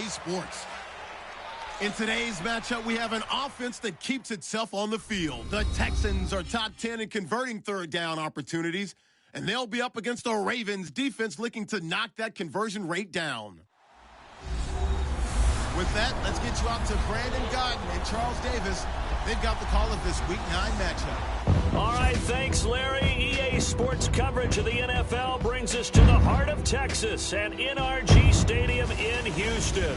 Sports. In today's matchup, we have an offense that keeps itself on the field. The Texans are top 10 in converting third down opportunities, and they'll be up against the Ravens defense looking to knock that conversion rate down. With that, let's get you out to Brandon Godden and Charles Davis. They've got the call of this Week 9 matchup. All right, thanks, Larry. EA Sports coverage of the NFL brings us to the heart of Texas at NRG Stadium in Houston.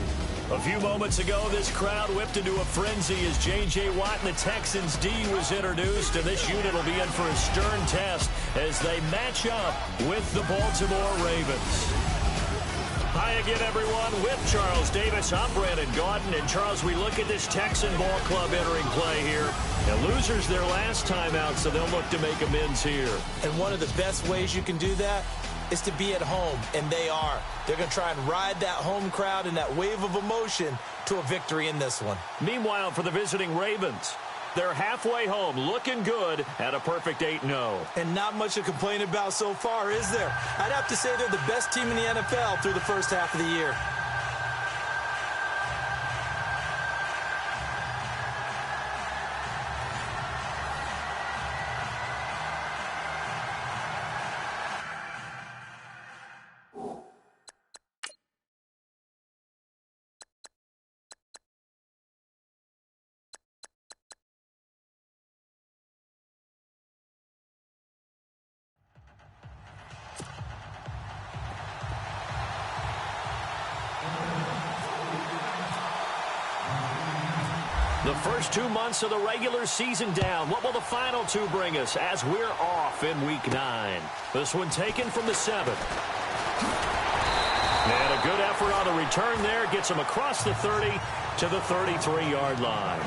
A few moments ago, this crowd whipped into a frenzy as J.J. Watt and the Texans D was introduced, and this unit will be in for a stern test as they match up with the Baltimore Ravens. Hi again, everyone. With Charles Davis, I'm Brandon Gaudin. And, Charles, we look at this Texan ball club entering play here. And losers their last time out, so they'll look to make amends here. And one of the best ways you can do that is to be at home, and they are. They're going to try and ride that home crowd and that wave of emotion to a victory in this one. Meanwhile, for the visiting Ravens, they're halfway home, looking good at a perfect 8-0. And not much to complain about so far, is there? I'd have to say they're the best team in the NFL through the first half of the year. The first 2 months of the regular season down. What will the final 2 bring us as we're off in Week 9? This one taken from the 7th. And a good effort on the return there. Gets him across the 30 to the 33-yard line.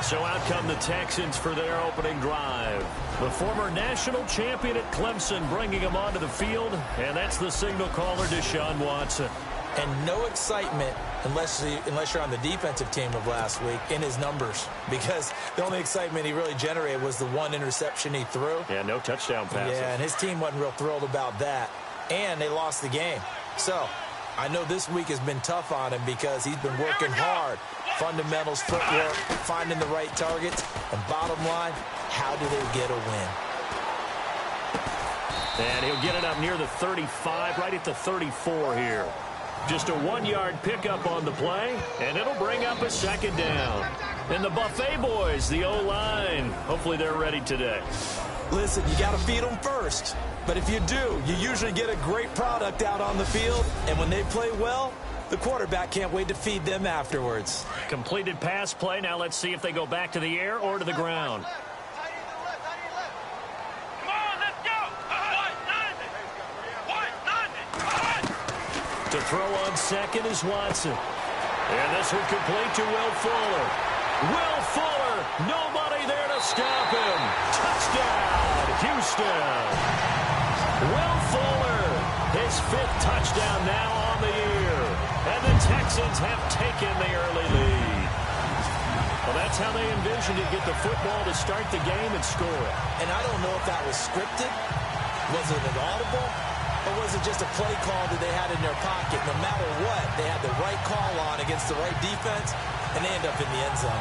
So out come the Texans for their opening drive. The former national champion at Clemson bringing him onto the field. And that's the signal caller, Deshaun Watson. And no excitement unless you're on the defensive team of last week in his numbers, because the only excitement he really generated was the one interception he threw. Yeah, no touchdown passes. Yeah, and his team wasn't real thrilled about that, and they lost the game. So I know this week has been tough on him because he's been working hard. Fundamentals, footwork, finding the right targets, and bottom line, how do they get a win? And he'll get it up near the 35, right at the 34 here. Just a 1-yard pickup on the play, and it'll bring up a second down. And the Buffet boys, the O-line, hopefully they're ready today. Listen, you got to feed them first. But if you do, you usually get a great product out on the field. And when they play well, the quarterback can't wait to feed them afterwards. Completed pass play. Now let's see if they go back to the air or to the ground. To throw on second is Watson. And this will complete to Will Fuller. Will Fuller, nobody there to stop him. Touchdown, Houston. Will Fuller, his 5th touchdown now on the year. And the Texans have taken the early lead. Well, that's how they envisioned it, get the football to start the game and score it. And I don't know if that was scripted. Was it an audible? Or was it just a play call that they had in their pocket? No matter what, they had the right call on against the right defense, and they end up in the end zone.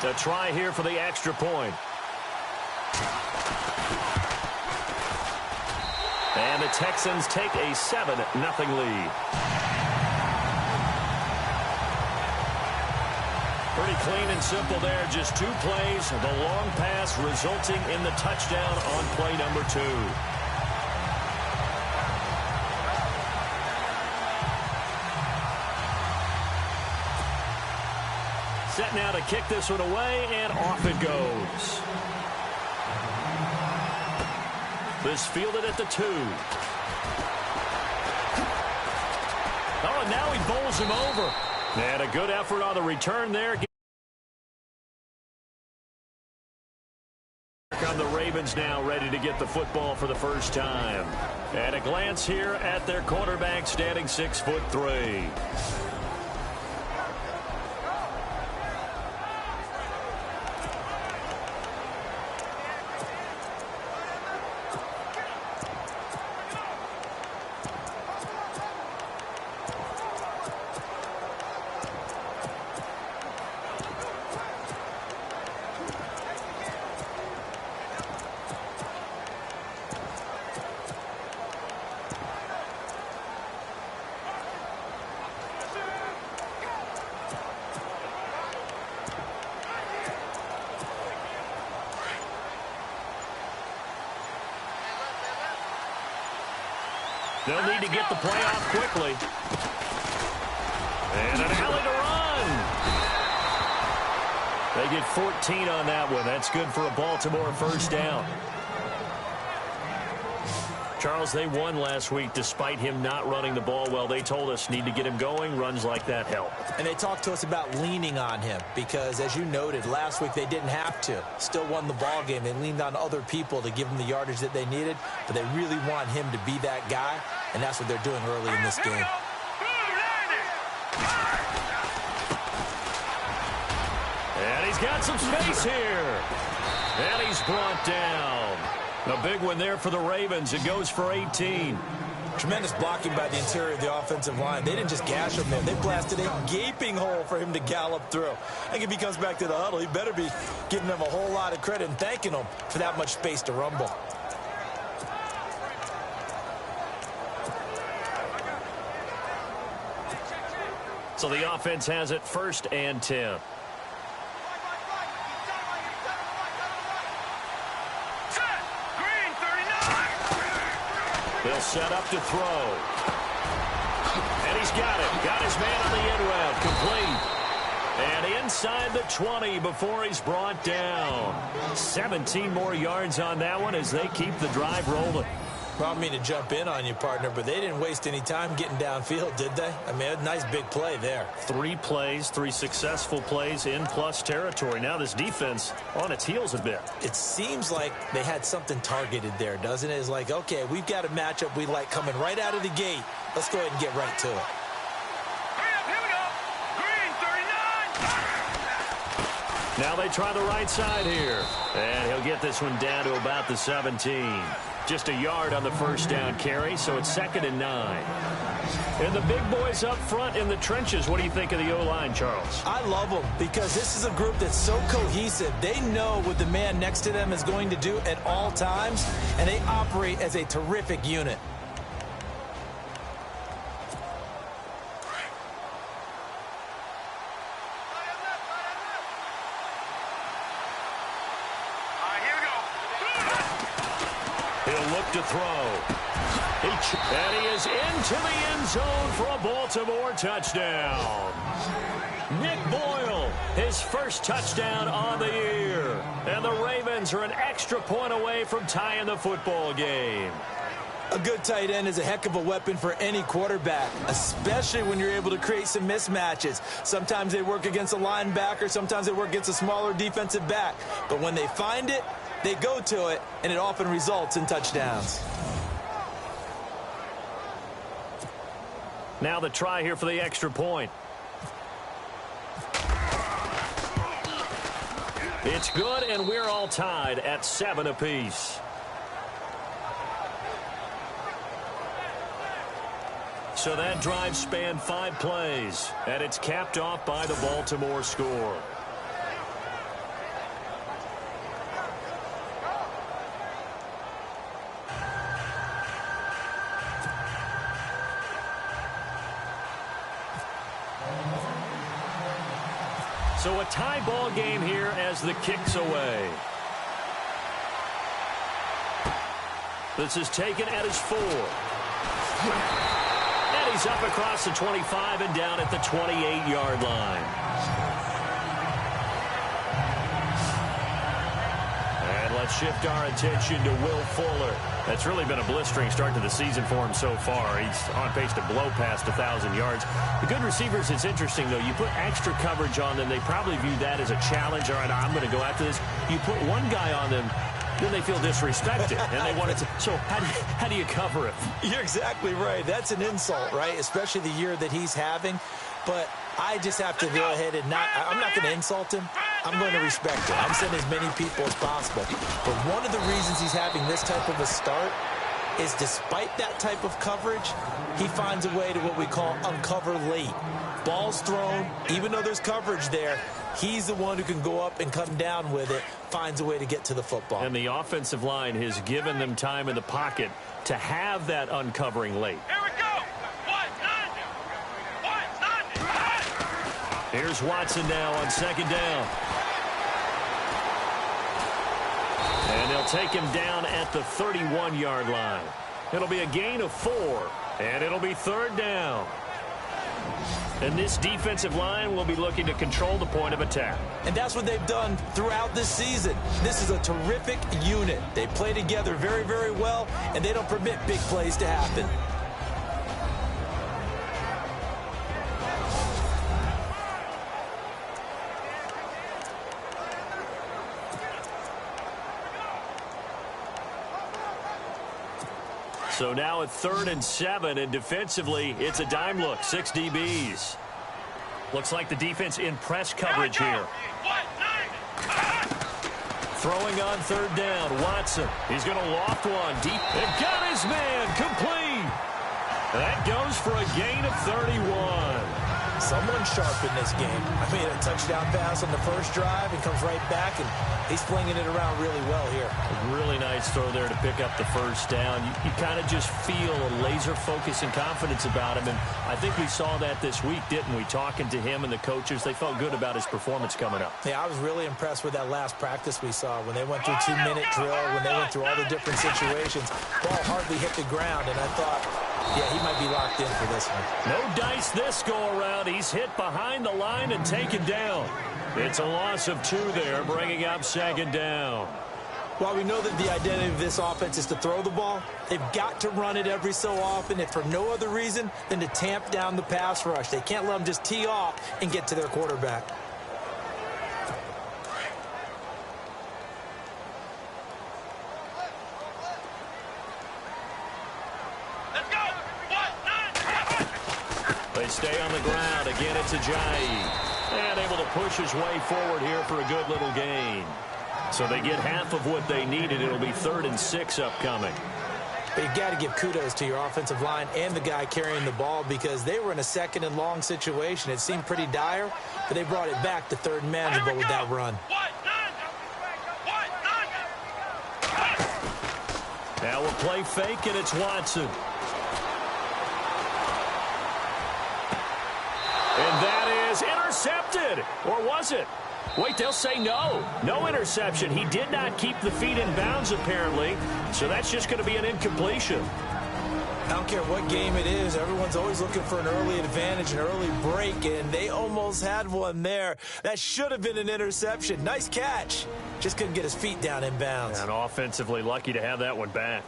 To try here for the extra point. And the Texans take a 7-0 lead. Pretty clean and simple there. Just 2 plays. The long pass resulting in the touchdown on play number 2. Set now to kick this one away, and off it goes. This fielded at the 2. Oh, and now he bowls him over. And a good effort on the return there. On the Ravens now ready to get the football for the first time. And a glance here at their quarterback standing 6'3". They'll need to get the play off quickly. And an alley to run. They get 14 on that one. That's good for a Baltimore first down. Charles, they won last week despite him not running the ball well. They told us need to get him going. Runs like that help. And they talked to us about leaning on him because, as you noted, last week they didn't have to. Still won the ball game. They leaned on other people to give them the yardage that they needed, but they really want him to be that guy, and that's what they're doing early in this game. And he's got some space here. And he's brought down. A big one there for the Ravens. It goes for 18. Tremendous blocking by the interior of the offensive line. They didn't just gash him there. They blasted a gaping hole for him to gallop through. I think if he comes back to the huddle, he better be giving them a whole lot of credit and thanking them for that much space to rumble. So the offense has it 1st and 10. They'll set up to throw. And he's got it. Got his man on the end route. Complete. And inside the 20 before he's brought down. 17 more yards on that one as they keep the drive rolling. Well, I don't mean to jump in on you, partner, but they didn't waste any time getting downfield, did they? I mean, a nice big play there. 3 plays, 3 successful plays in plus territory. Now this defense on its heels a bit. It seems like they had something targeted there, doesn't it? It's like, okay, we've got a matchup we like coming right out of the gate. Let's go ahead and get right to it. Here we go. Green 39. Now they try the right side here. And he'll get this one down to about the 17. Just a yard on the first down carry, so it's 2nd and 9. And the big boys up front in the trenches. What do you think of the O-line, Charles? I love them because this is a group that's so cohesive. They know what the man next to them is going to do at all times, and they operate as a terrific unit. To throw. And he is into the end zone for a Baltimore touchdown. Nick Boyle, his first touchdown on the year. And the Ravens are an extra point away from tying the football game. A good tight end is a heck of a weapon for any quarterback, especially when you're able to create some mismatches. Sometimes they work against a linebacker, sometimes they work against a smaller defensive back. But when they find it, they go to it, and it often results in touchdowns. Now the try here for the extra point. It's good, and we're all tied at 7 apiece. So that drive spanned 5 plays, and it's capped off by the Baltimore score. So a tie ball game here as the kick's away. This is taken at his 4. And he's up across the 25 and down at the 28-yard line. And let's shift our attention to Will Fuller. That's really been a blistering start to the season for him so far. He's on pace to blow past 1,000 yards. The good receivers, it's interesting, though. You put extra coverage on them, they probably view that as a challenge. All right, I'm going to go after this. You put one guy on them, then they feel disrespected, and they want it to. So how do you cover it? You're exactly right. That's an insult, right? Especially the year that he's having. But I just have to go ahead and I'm not going to insult him. I'm going to respect him. I'm sending as many people as possible. But one of the reasons he's having this type of a start is despite that type of coverage, he finds a way to what we call uncover late. Ball's thrown, even though there's coverage there, he's the one who can go up and come down with it, finds a way to get to the football. And the offensive line has given them time in the pocket to have that uncovering late. Here we go. Here's Watson now on 2nd down. And they'll take him down at the 31-yard line. It'll be a gain of 4, and it'll be 3rd down. And this defensive line will be looking to control the point of attack. And that's what they've done throughout this season. This is a terrific unit. They play together very, very well, and they don't permit big plays to happen. So now at 3rd and 7, and defensively, it's a dime look, 6 DBs. Looks like the defense in press coverage here. Throwing on 3rd down, Watson. He's going to loft one deep and got his man complete. That goes for a gain of 31. Someone sharp in this game. I mean, a touchdown pass on the first drive and comes right back, and he's flinging it around really well here. A really nice throw there to pick up the first down. You kind of just feel a laser focus and confidence about him, and I think we saw that this week, didn't we? Talking to him and the coaches, they felt good about his performance coming up. Yeah, I was really impressed with that last practice we saw when they went through 2-minute drill, when they went through all the different situations. Ball hardly hit the ground, and I thought, yeah, he might be locked in for this one. No dice this go-around. He's hit behind the line and taken down. It's a loss of 2 there, bringing up 2nd down. While we know that the identity of this offense is to throw the ball, they've got to run it every so often, if for no other reason than to tamp down the pass rush. They can't let them just tee off and get to their quarterback. They stay on the ground. Again, it's Ajayi. And able to push his way forward here for a good little gain. So they get half of what they needed. It'll be 3rd and 6 upcoming. But you got to give kudos to your offensive line and the guy carrying the ball, because they were in a 2nd and long situation. It seemed pretty dire, but they brought it back to 3rd and manageable with that run. Now we'll play fake, and it's Watson. And that is intercepted. Or was it? Wait, they'll say no. No interception. He did not keep the feet in bounds, apparently. So that's just going to be an incompletion. I don't care what game it is. Everyone's always looking for an early advantage, an early break, and they almost had one there. That should have been an interception. Nice catch. Just couldn't get his feet down in bounds. And offensively lucky to have that one back.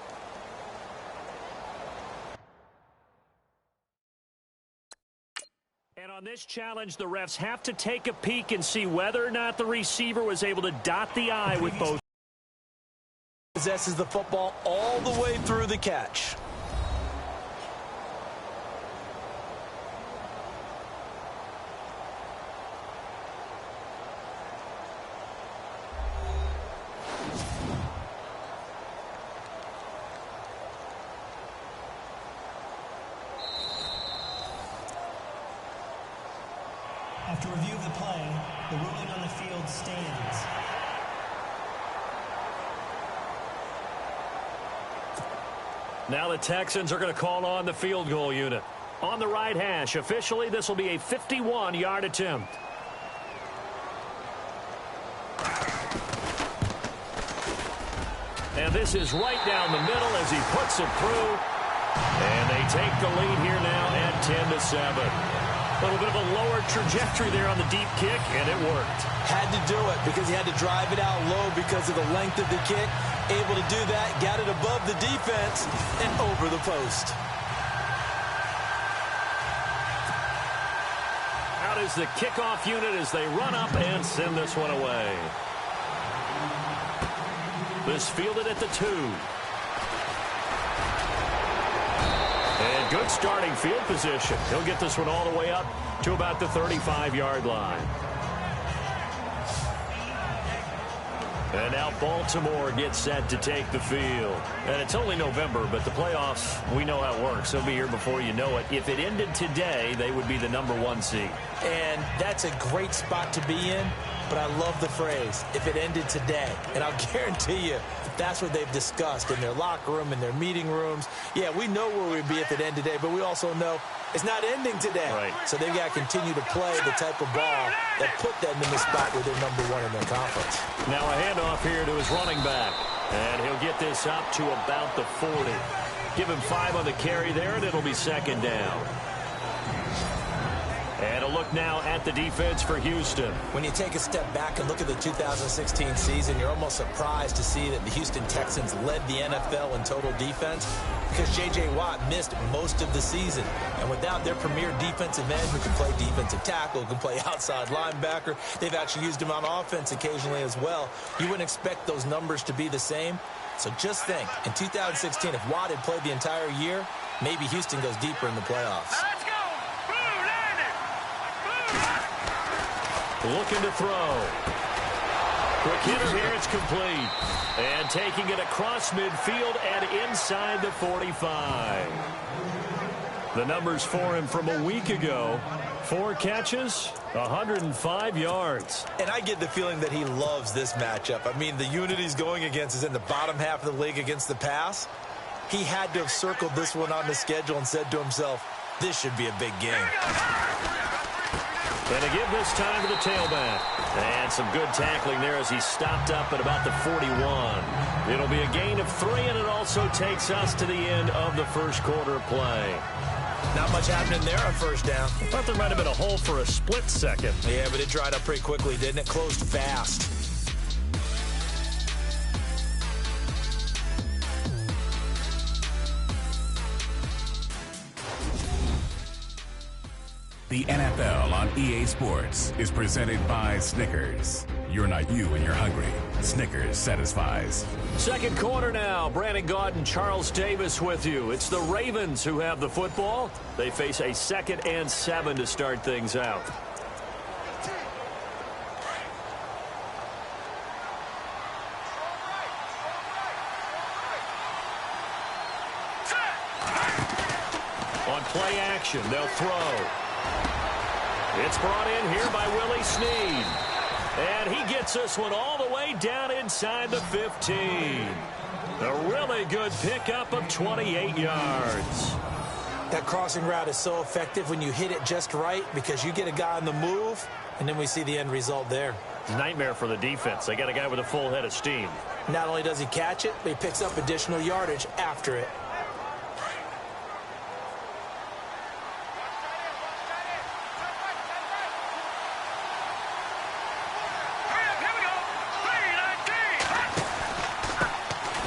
And on this challenge, the refs have to take a peek and see whether or not the receiver was able to dot the I with both. Possesses the football all the way through the catch. After review of the play, the ruling on the field stands. Now the Texans are going to call on the field goal unit. On the right hash, officially, this will be a 51-yard attempt. And this is right down the middle as he puts it through. And they take the lead here now at 10-7. A little bit of a lower trajectory there on the deep kick, and it worked. Had to do it because he had to drive it out low because of the length of the kick. Able to do that, got it above the defense and over the post. Out is the kickoff unit as they run up and send this one away. This fielded at the 2. And good starting field position. He'll get this one all the way up to about the 35-yard line. And now Baltimore gets set to take the field. And it's only November, but the playoffs, we know how it works. They'll be here before you know it. If it ended today, they would be the #1 seed. And that's a great spot to be in, but I love the phrase, if it ended today. And I'll guarantee you, that's what they've discussed in their locker room, in their meeting rooms. Yeah, we know where we'd be if it ended today, but we also know it's not ending today. Right. So they've got to continue to play the type of ball that put them in the spot where they're #1 in their conference. Now a handoff here to his running back. And he'll get this up to about the 40. Give him 5 on the carry there, and it'll be second down. And a look now at the defense for Houston. When you take a step back and look at the 2016 season, you're almost surprised to see that the Houston Texans led the NFL in total defense because J.J. Watt missed most of the season. And without their premier defensive end who can play defensive tackle, who can play outside linebacker, they've actually used him on offense occasionally as well. You wouldn't expect those numbers to be the same. So just think, in 2016, if Watt had played the entire year, maybe Houston goes deeper in the playoffs. Let's go. Blue landed. Looking to throw. Quick hitter here, it's complete. And taking it across midfield and inside the 45. The numbers for him from a week ago. 4 catches, 105 yards. And I get the feeling that he loves this matchup. I mean, the unit he's going against is in the bottom half of the league against the pass. He had to have circled this one on the schedule and said to himself, this should be a big game. And to give this time to the tailback. And some good tackling there as he stopped up at about the 41. It'll be a gain of 3, and it also takes us to the end of the first quarter of play. Not much happening there on first down. I thought there might have been a hole for a split second. Yeah, but it dried up pretty quickly, didn't it? Closed fast. The NFL on EA Sports is presented by Snickers. You're not you when you're hungry. Snickers satisfies. Second quarter now. Brandon Gaudin and Charles Davis with you. It's the Ravens who have the football. They face a 2nd and 7 to start things out. On play action, they'll throw. It's brought in here by Willie Snead. And he gets this one all the way down inside the 15. A really good pickup of 28 yards. That crossing route is so effective when you hit it just right because you get a guy on the move, and then we see the end result there. Nightmare for the defense. They got a guy with a full head of steam. Not only does he catch it, but he picks up additional yardage after it.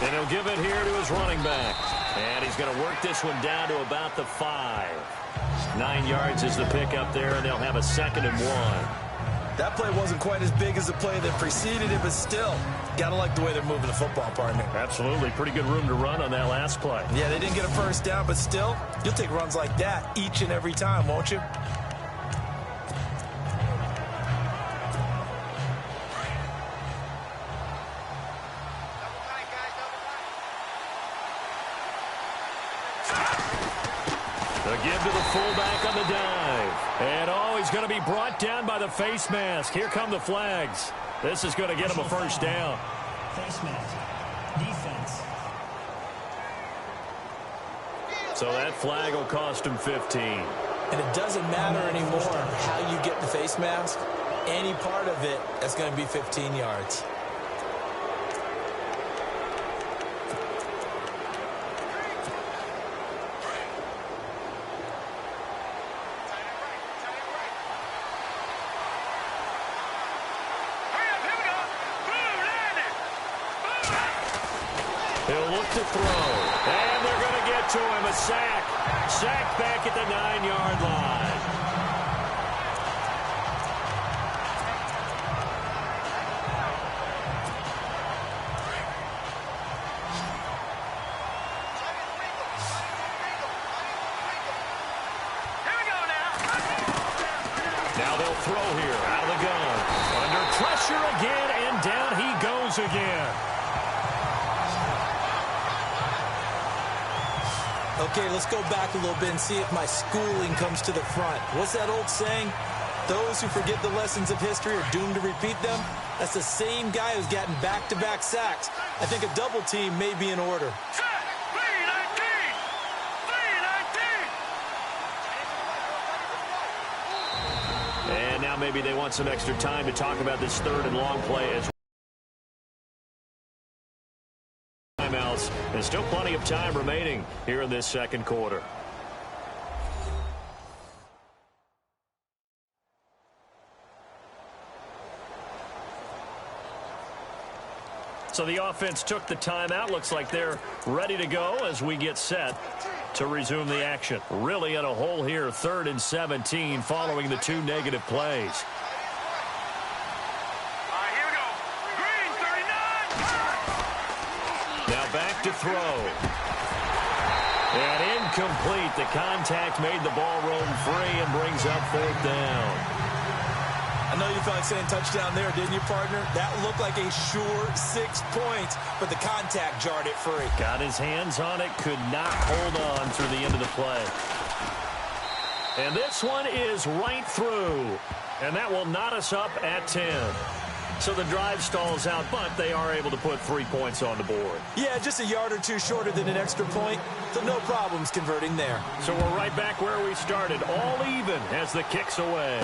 And he'll give it here to his running back. And he's going to work this one down to about the 5. 9 yards is the pickup there, and they'll have a 2nd and 1. That play wasn't quite as big as the play that preceded it, but still, got to like the way they're moving the football, partner. Absolutely. Pretty good room to run on that last play. Yeah, they didn't get a first down, but still, you'll take runs like that each and every time, won't you? Give to the fullback on the dive. And, he's going to be brought down by the face mask. Here come the flags. This is going to get him a first down. Face mask. Defense. So that flag will cost him 15. And it doesn't matter anymore how you get the face mask. Any part of it, that's going to be 15 yards. He'll look to throw. And they're going to get to him. A sack. Sack back at the 9-yard line. Here we go now. Now they'll throw here out of the gun. Under pressure again, and down he goes again. Okay, let's go back a little bit and see if my schooling comes to the front. What's that old saying? Those who forget the lessons of history are doomed to repeat them. That's the same guy who's gotten back-to-back sacks. I think a double team may be in order. Set. 319. 319. And now maybe they want some extra time to talk about this 3rd and long play as timeouts. Instead Still plenty of time remaining here in this second quarter. So the offense took the timeout. Looks like they're ready to go as we get set to resume the action. Really in a hole here, 3rd and 17 following the 2 negative plays. Here we go. Green, 39. Now back to throw. And incomplete. The contact made the ball roam free and brings up 4th down. I know you felt like saying touchdown there, didn't you, partner? That looked like a sure 6 points, but the contact jarred it free. Got his hands on it, could not hold on through the end of the play. And this one is right through, and that will knot us up at 10. So the drive stalls out, but they are able to put 3 points on the board. Yeah, just a yard or two shorter than an extra point, so no problems converting there. So we're right back where we started, all even as the kick's away.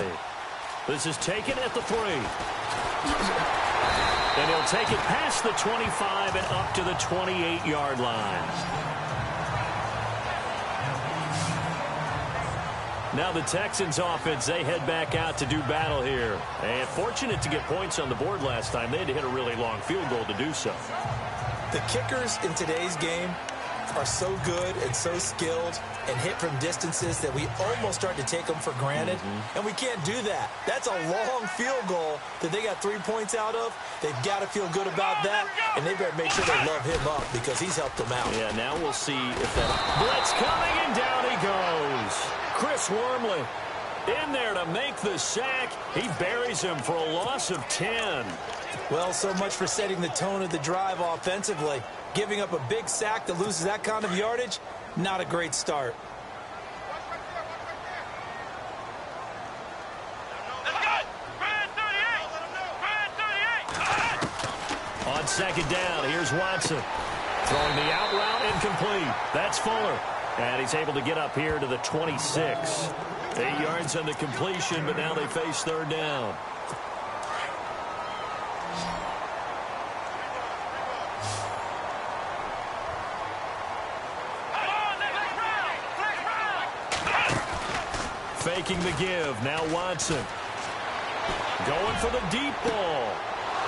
This is taken at the 3. And he'll take it past the 25 and up to the 28-yard line. Now the Texans offense, they head back out to do battle here. And fortunate to get points on the board last time. They had to hit a really long field goal to do so. The kickers in today's game are so good and so skilled and hit from distances that we almost start to take them for granted. And we can't do that. That's a long field goal that they got 3 points out of. They've got to feel good about that, and they better make sure they love him up because he's helped them out. Yeah, now we'll see if that blitz coming, and down he goes. Chris Wormley in there to make the sack. He buries him for a loss of 10. Well, so much for setting the tone of the drive offensively. Giving up a big sack that loses that kind of yardage, not a great start. On second down, here's Watson. Throwing the out route, incomplete. That's Fuller. And he's able to get up here to the 26. 8 yards on the completion, but now they face 3rd down. Faking the give. Now Watson. Going for the deep ball.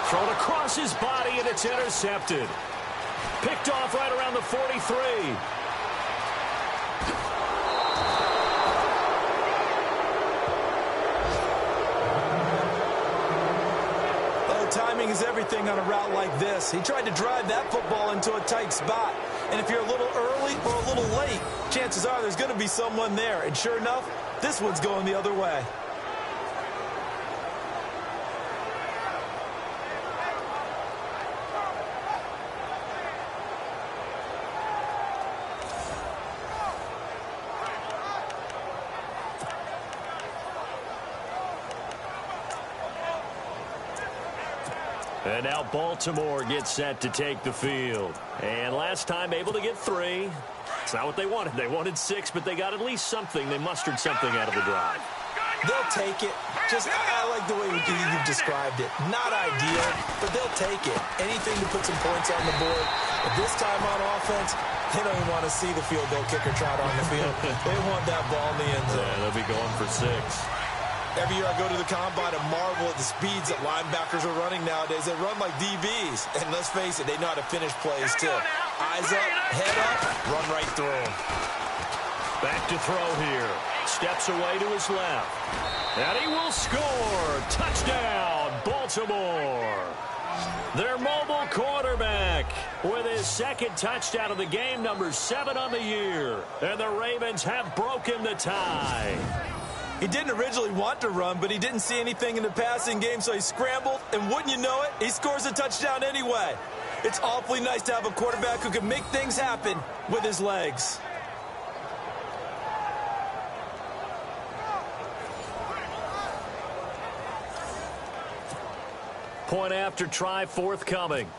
Thrown across his body, and it's intercepted. Picked off right around the 43. Oh, timing is everything on a route like this. He tried to drive that football into a tight spot. And if you're a little early or a little late, chances are there's going to be someone there. And sure enough, this one's going the other way. And now Baltimore gets set to take the field. And last time able to get 3. It's not what they wanted. They wanted 6, but they got at least something. They mustered something out of the drive. They'll take it. I like the way you've described it. Not ideal, but they'll take it. Anything to put some points on the board. But this time on offense, they don't even want to see the field goal kicker trot on the field. They want that ball in the end zone. Yeah, they'll be going for 6. Every year I go to the combine and marvel at the speeds that linebackers are running nowadays. They run like DBs. And let's face it, they know how to finish plays too. Eyes up, head up, run right through them. Back to throw here. Steps away to his left. And he will score. Touchdown, Baltimore. Their mobile quarterback with his 2nd touchdown of the game, number 7 on the year. And the Ravens have broken the tie. He didn't originally want to run, but he didn't see anything in the passing game, so he scrambled, and wouldn't you know it, he scores a touchdown anyway. It's awfully nice to have a quarterback who can make things happen with his legs. Point after try forthcoming.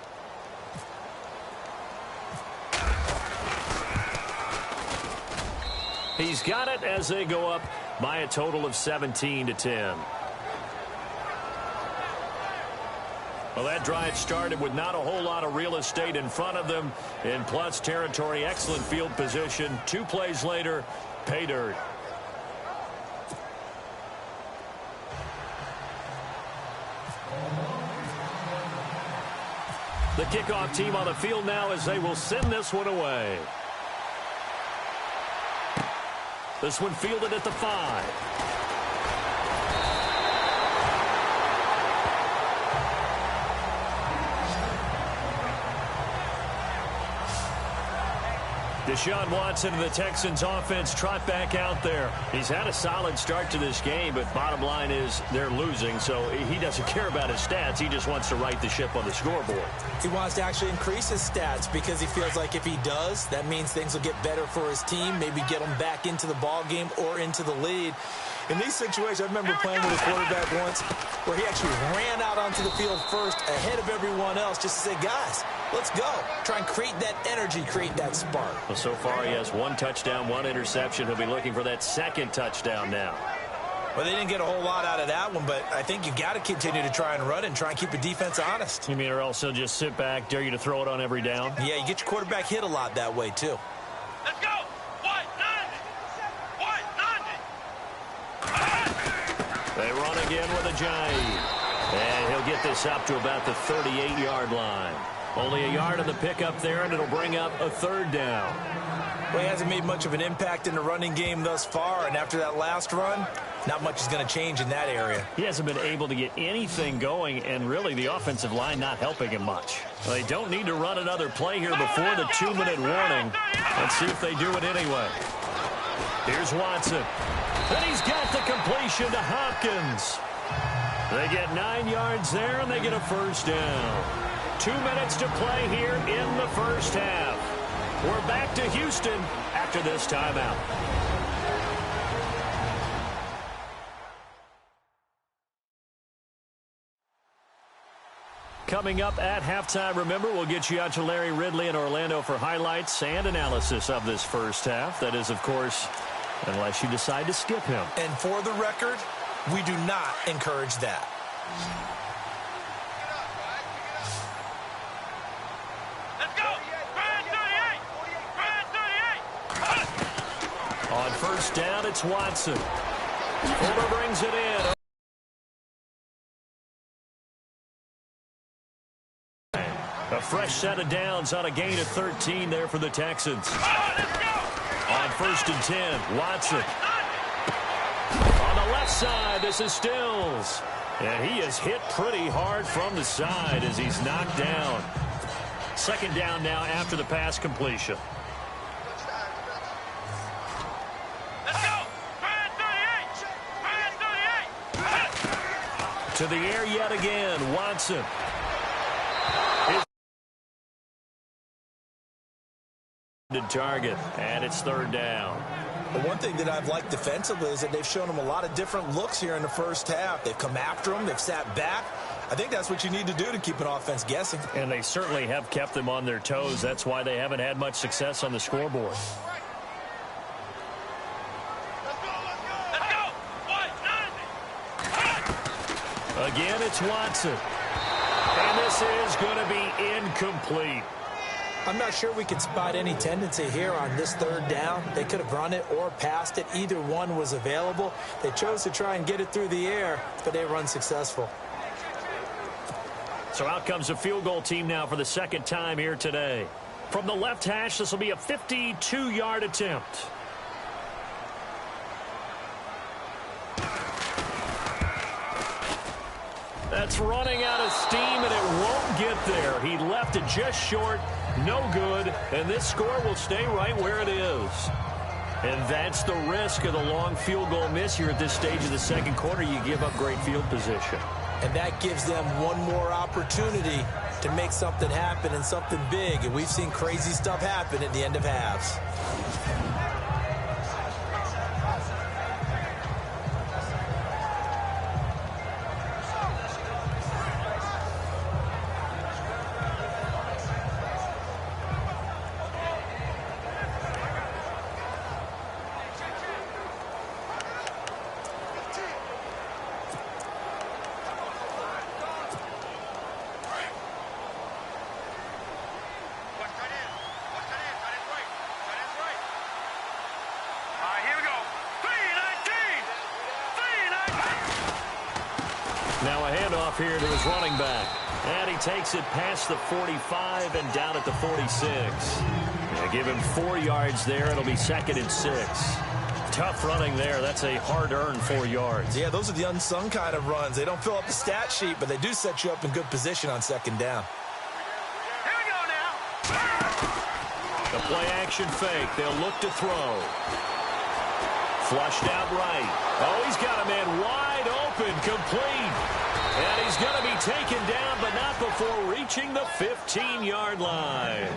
He's got it as they go up by a total of 17-10. Well, that drive started with not a whole lot of real estate in front of them. In plus territory, excellent field position. 2 plays later, pay dirt. The kickoff team on the field now as they will send this one away. This one fielded at the 5. Deshaun Watson and the Texans offense trot back out there. He's had a solid start to this game, but bottom line is they're losing, so he doesn't care about his stats. He just wants to right the ship on the scoreboard. He wants to actually increase his stats because he feels like if he does, that means things will get better for his team, maybe get them back into the ball game or into the lead. In these situations, I remember playing with a quarterback once where he actually ran out onto the field first ahead of everyone else just to say, guys, let's go. Try and create that energy, create that spark. Well, so far he has 1 touchdown, 1 interception. He'll be looking for that 2nd touchdown now. Well, they didn't get a whole lot out of that one, but I think you got to continue to try and run and try and keep the defense honest. You mean or else he'll just sit back, dare you to throw it on every down? Yeah, you get your quarterback hit a lot that way, too. Let's go. They run again with a giant. And he'll get this up to about the 38-yard line. Only a yard of the pickup there, and it'll bring up a 3rd down. Well, he hasn't made much of an impact in the running game thus far, and after that last run, not much is going to change in that area. He hasn't been able to get anything going, and really the offensive line not helping him much. Well, they don't need to run another play here before the 2-minute warning. Let's see if they do it anyway. Here's Watson. And he's got the completion to Hopkins. They get 9 yards there, and they get a 1st down. 2 minutes to play here in the first half. We're back to Houston after this timeout. Coming up at halftime, remember, we'll get you out to Larry Ridley in Orlando for highlights and analysis of this first half. That is, of course, unless you decide to skip him. And for the record, we do not encourage that. Let's go. Brand 38. On 1st down, it's Watson. Fuller brings it in. A fresh set of downs on a gain of 13 there for the Texans. On 1st and 10, Watson. On the left side, this is Stills. And he is hit pretty hard from the side as he's knocked down. 2nd down now after the pass completion. Let's go. Brand 38. To the air yet again, Watson. Target, and it's 3rd down. But one thing that I've liked defensively is that they've shown them a lot of different looks here in the first half. They've come after them. They've sat back. I think that's what you need to do to keep an offense guessing. And they certainly have kept them on their toes. That's why they haven't had much success on the scoreboard. Let's go. Again, it's Watson. And this is going to be incomplete. I'm not sure we could spot any tendency here on this 3rd down. They could have run it or passed it. Either one was available. They chose to try and get it through the air, but they were unsuccessful. So out comes a field goal team now for the 2nd time here today. From the left hash, this will be a 52-yard attempt. That's running out of steam, and it won't get there. He left it just short, no good, and this score will stay right where it is. And that's the risk of the long field goal miss here at this stage of the 2nd quarter. You give up great field position. And that gives them one more opportunity to make something happen and something big. And we've seen crazy stuff happen at the end of halves. Now a handoff here to his running back. And he takes it past the 45 and down at the 46. They give him 4 yards there. It'll be 2nd and 6. Tough running there. That's a hard-earned 4 yards. Yeah, those are the unsung kind of runs. They don't fill up the stat sheet, but they do set you up in good position on 2nd down. Here we go now. The play-action fake. They'll look to throw. Flushed out right. Oh, he's got a man wide open, complete. And he's going to be taken down, but not before reaching the 15-yard line.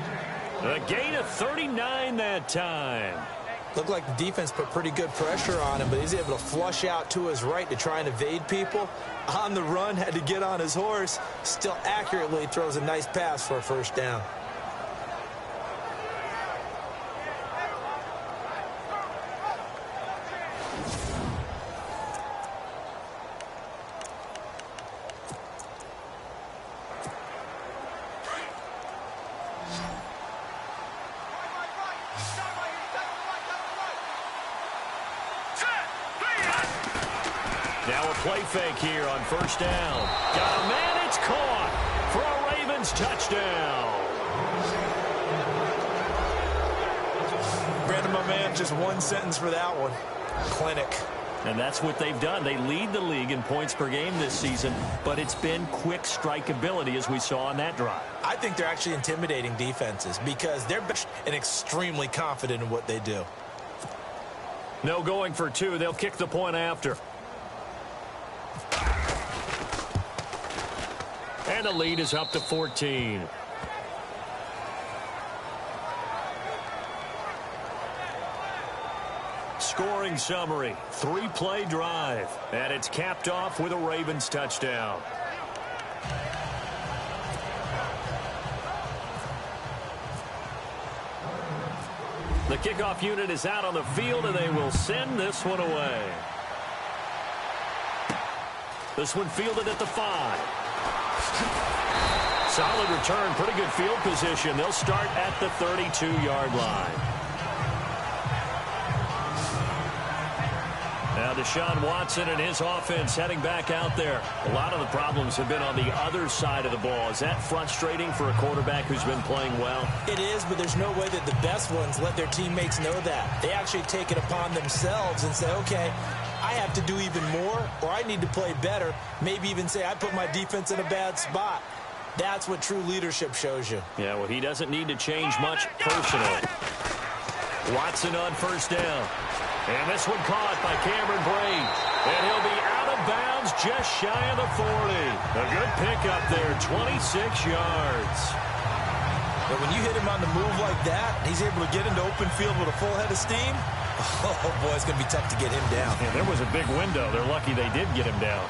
A gain of 39 that time. Looked like the defense put pretty good pressure on him, but he's able to flush out to his right to try and evade people. On the run, had to get on his horse. Still accurately throws a nice pass for a 1st down. Now a play fake here on 1st down. Got a man, it's caught for a Ravens touchdown. Brandon, my man, just one sentence for that one. Clinic. And that's what they've done. They lead the league in points per game this season, but it's been quick strikeability as we saw on that drive. I think they're actually intimidating defenses because they're and extremely confident in what they do. No going for 2. They'll kick the point after. And the lead is up to 14. Scoring summary, 3-play drive. And it's capped off with a Ravens touchdown. The kickoff unit is out on the field, and they will send this one away. This one fielded at the 5. Solid return, pretty good field position. They'll start at the 32-yard line. Now Deshaun Watson and his offense heading back out there. A lot of the problems have been on the other side of the ball. Is that frustrating for a quarterback who's been playing well? It is, but there's no way that the best ones let their teammates know that. They actually take it upon themselves and say, okay, I have to do even more, or I need to play better. Maybe even say I put my defense in a bad spot. That's what true leadership shows you. Yeah, well, he doesn't need to change much personally. Watson on 1st down. And this one caught by Cameron Brate. And he'll be out of bounds just shy of the 40. A good pickup there, 26 yards. But when you hit him on the move like that, he's able to get into open field with a full head of steam. Oh, boy, it's going to be tough to get him down. Yeah, there was a big window. They're lucky they did get him down.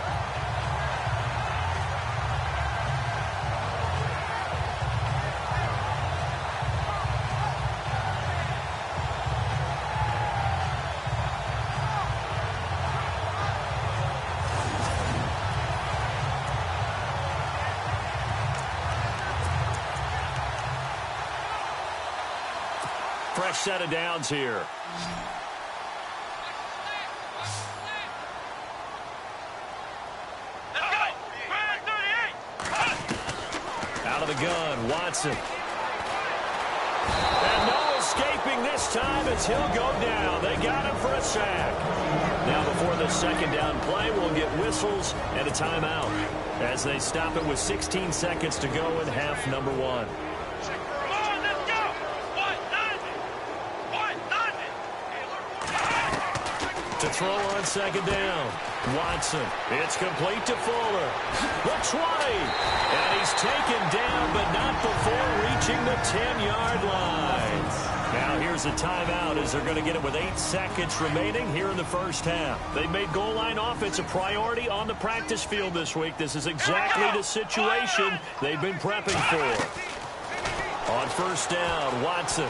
Fresh set of downs here. Let's go. Out of the gun, Watson. And no escaping this time as he'll go down. They got him for a sack. Now before the 2nd down play, we'll get whistles and a timeout as they stop it with 16 seconds to go in half number 1. To throw on 2nd down. Watson. It's complete to Fuller. The 20. And he's taken down, but not before reaching the 10-yard line. Now here's a timeout as they're going to get it with 8 seconds remaining here in the 1st half. They've made goal line offense a priority on the practice field this week. This is exactly the situation they've been prepping for. On 1st down, Watson.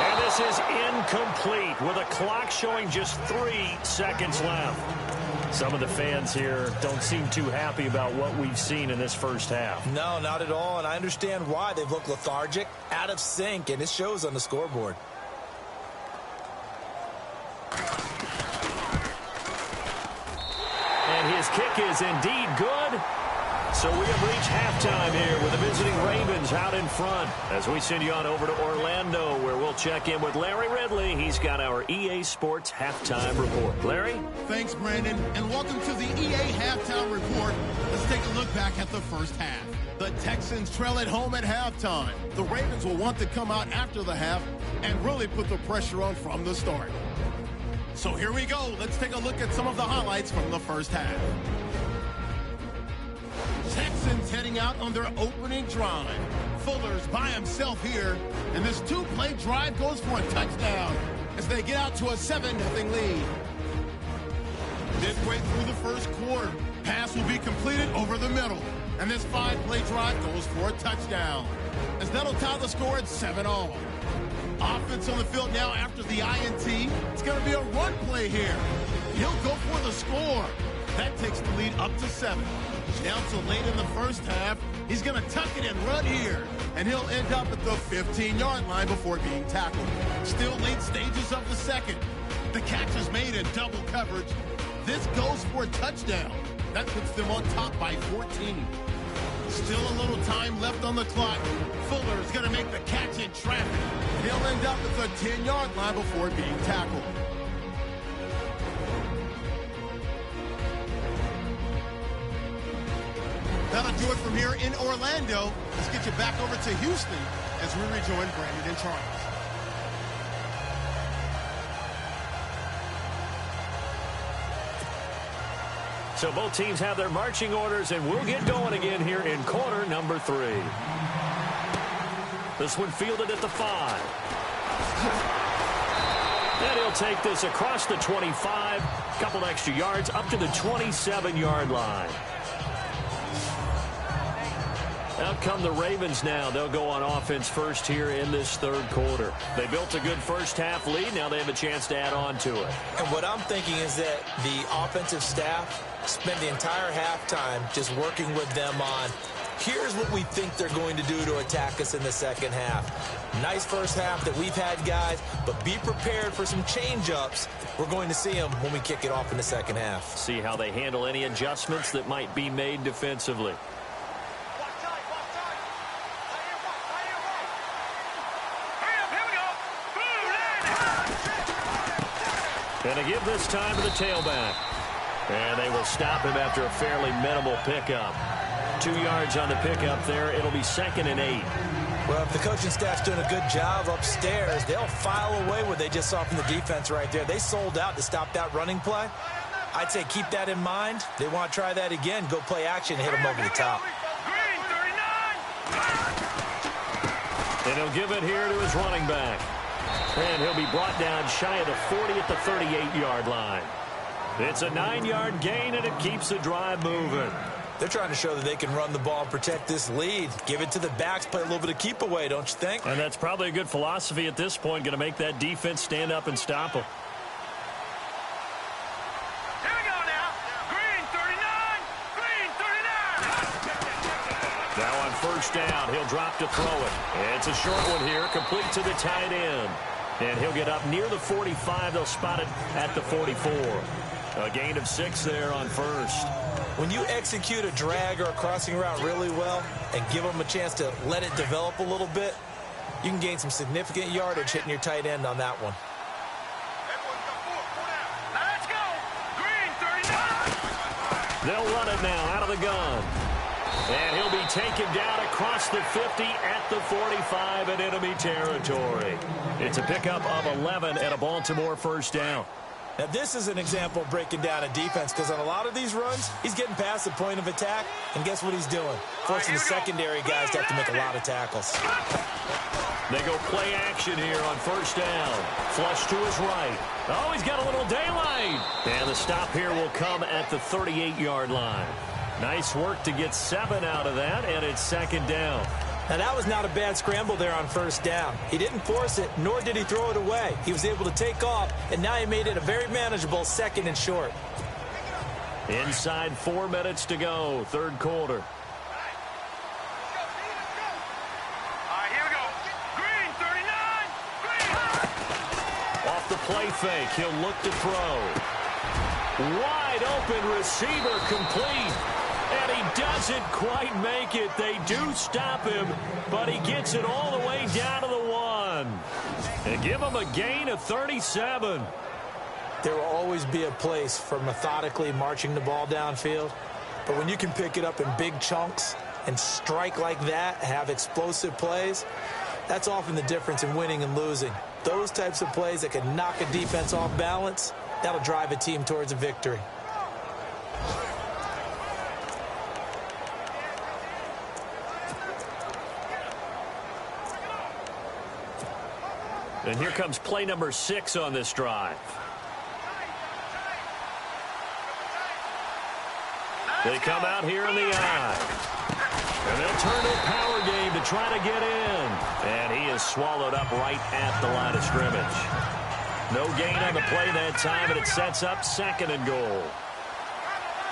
And this is incomplete with a clock showing just 3 seconds left. Some of the fans here don't seem too happy about what we've seen in this 1st half. No, not at all, and I understand why. They've looked lethargic, out of sync, and it shows on the scoreboard. kick is indeed good. So we have reached halftime here with the visiting Ravens out in front. As we send you on over to Orlando, where we'll check in with Larry Ridley. He's got our EA Sports Halftime Report. Larry? Thanks, Brandon, and welcome to the EA Halftime Report. Let's take a look back at the first half. The Texans trail at home at halftime. The Ravens will want to come out after the half and really put the pressure on from the start. So here we go. Let's take a look at some of the highlights from the first half. Texans heading out on their opening drive. Fuller's by himself here, and this two-play drive goes for a touchdown as they get out to a 7-0 lead. Midway through the first quarter, pass will be completed over the middle, and this 5-play drive goes for a touchdown as that'll tie the score at 7-all. Offense on the field now after the INT. It's going to be a run play here. He'll go for the score. That takes the lead up to 7. Down till late in the first half, he's going to tuck it and run here, and he'll end up at the 15-yard line before being tackled. Still late stages of the second. The catch is made in double coverage. This goes for a touchdown. That puts them on top by 14. Still a little time left on the clock. Fuller is going to make the catch in traffic. He'll end up at the 10-yard line before being tackled. That'll do it from here in Orlando. Let's get you back over to Houston as we rejoin Brandon and Charles. So both teams have their marching orders, and we'll get going again here in quarter number 3. This one fielded at the 5. And he'll take this across the 25, couple extra yards up to the 27-yard line. Out come the Ravens now. They'll go on offense first here in this third quarter. They built a good first half lead. Now they have a chance to add on to it. And what I'm thinking is that the offensive staff spent the entire halftime just working with them on, here's what we think they're going to do to attack us in the second half. Nice first half that we've had, guys, but be prepared for some change-ups. We're going to see them when we kick it off in the second half. See how they handle any adjustments that might be made defensively. And they give this time to the tailback. And they will stop him after a fairly minimal pickup. 2 yards on the pickup there. It'll be 2nd and 8. Well, if the coaching staff's doing a good job upstairs, they'll file away what they just saw from the defense right there. They sold out to stop that running play. I'd say keep that in mind. They want to try that again. Go play action and hit them over the top. And he'll give it here to his running back. And he'll be brought down shy of the 40 at the 38-yard line. It's a 9-yard gain, and it keeps the drive moving. They're trying to show that they can run the ball and protect this lead. Give it to the backs, play a little bit of keep away, don't you think? And that's probably a good philosophy at this point, going to make that defense stand up and stop them. Here we go now. Green 39. Green 39. Now on first down, he'll drop to throw it. It's a short one here, complete to the tight end. And he'll get up near the 45. They'll spot it at the 44. A gain of 6 there on first. When you execute a drag or a crossing route really well and give them a chance to let it develop a little bit, you can gain some significant yardage hitting your tight end on that one. Let's go. Green 39. They'll run it now out of the gun. And he'll be taken down across the 50 at the 45 in enemy territory. It's a pickup of 11 and a Baltimore first down. Now, this is an example of breaking down a defense, because on a lot of these runs, he's getting past the point of attack, and guess what he's doing? Forcing the secondary guys to have to make a lot of tackles. They go play action here on first down. Flush to his right. Oh, he's got a little daylight. And the stop here will come at the 38-yard line. Nice work to get 7 out of that, and it's second down. Now, that was not a bad scramble there on first down. He didn't force it, nor did he throw it away. He was able to take off, and now he made it a very manageable 2nd and short. Inside 4 minutes to go, third quarter. All right, here we go. Green 39. Green. Off the play fake, he'll look to throw. Wide open receiver complete. And he doesn't quite make it. They do stop him, but he gets it all the way down to the 1. And give him a gain of 37. There will always be a place for methodically marching the ball downfield. But when you can pick it up in big chunks and strike like that, have explosive plays, that's often the difference in winning and losing. Those types of plays that can knock a defense off balance, that'll drive a team towards a victory. And here comes play number 6 on this drive. They come out here in the eye. And they'll turn to a power game to try to get in. And he is swallowed up right at the line of scrimmage. No gain on the play that time, and it sets up 2nd and goal.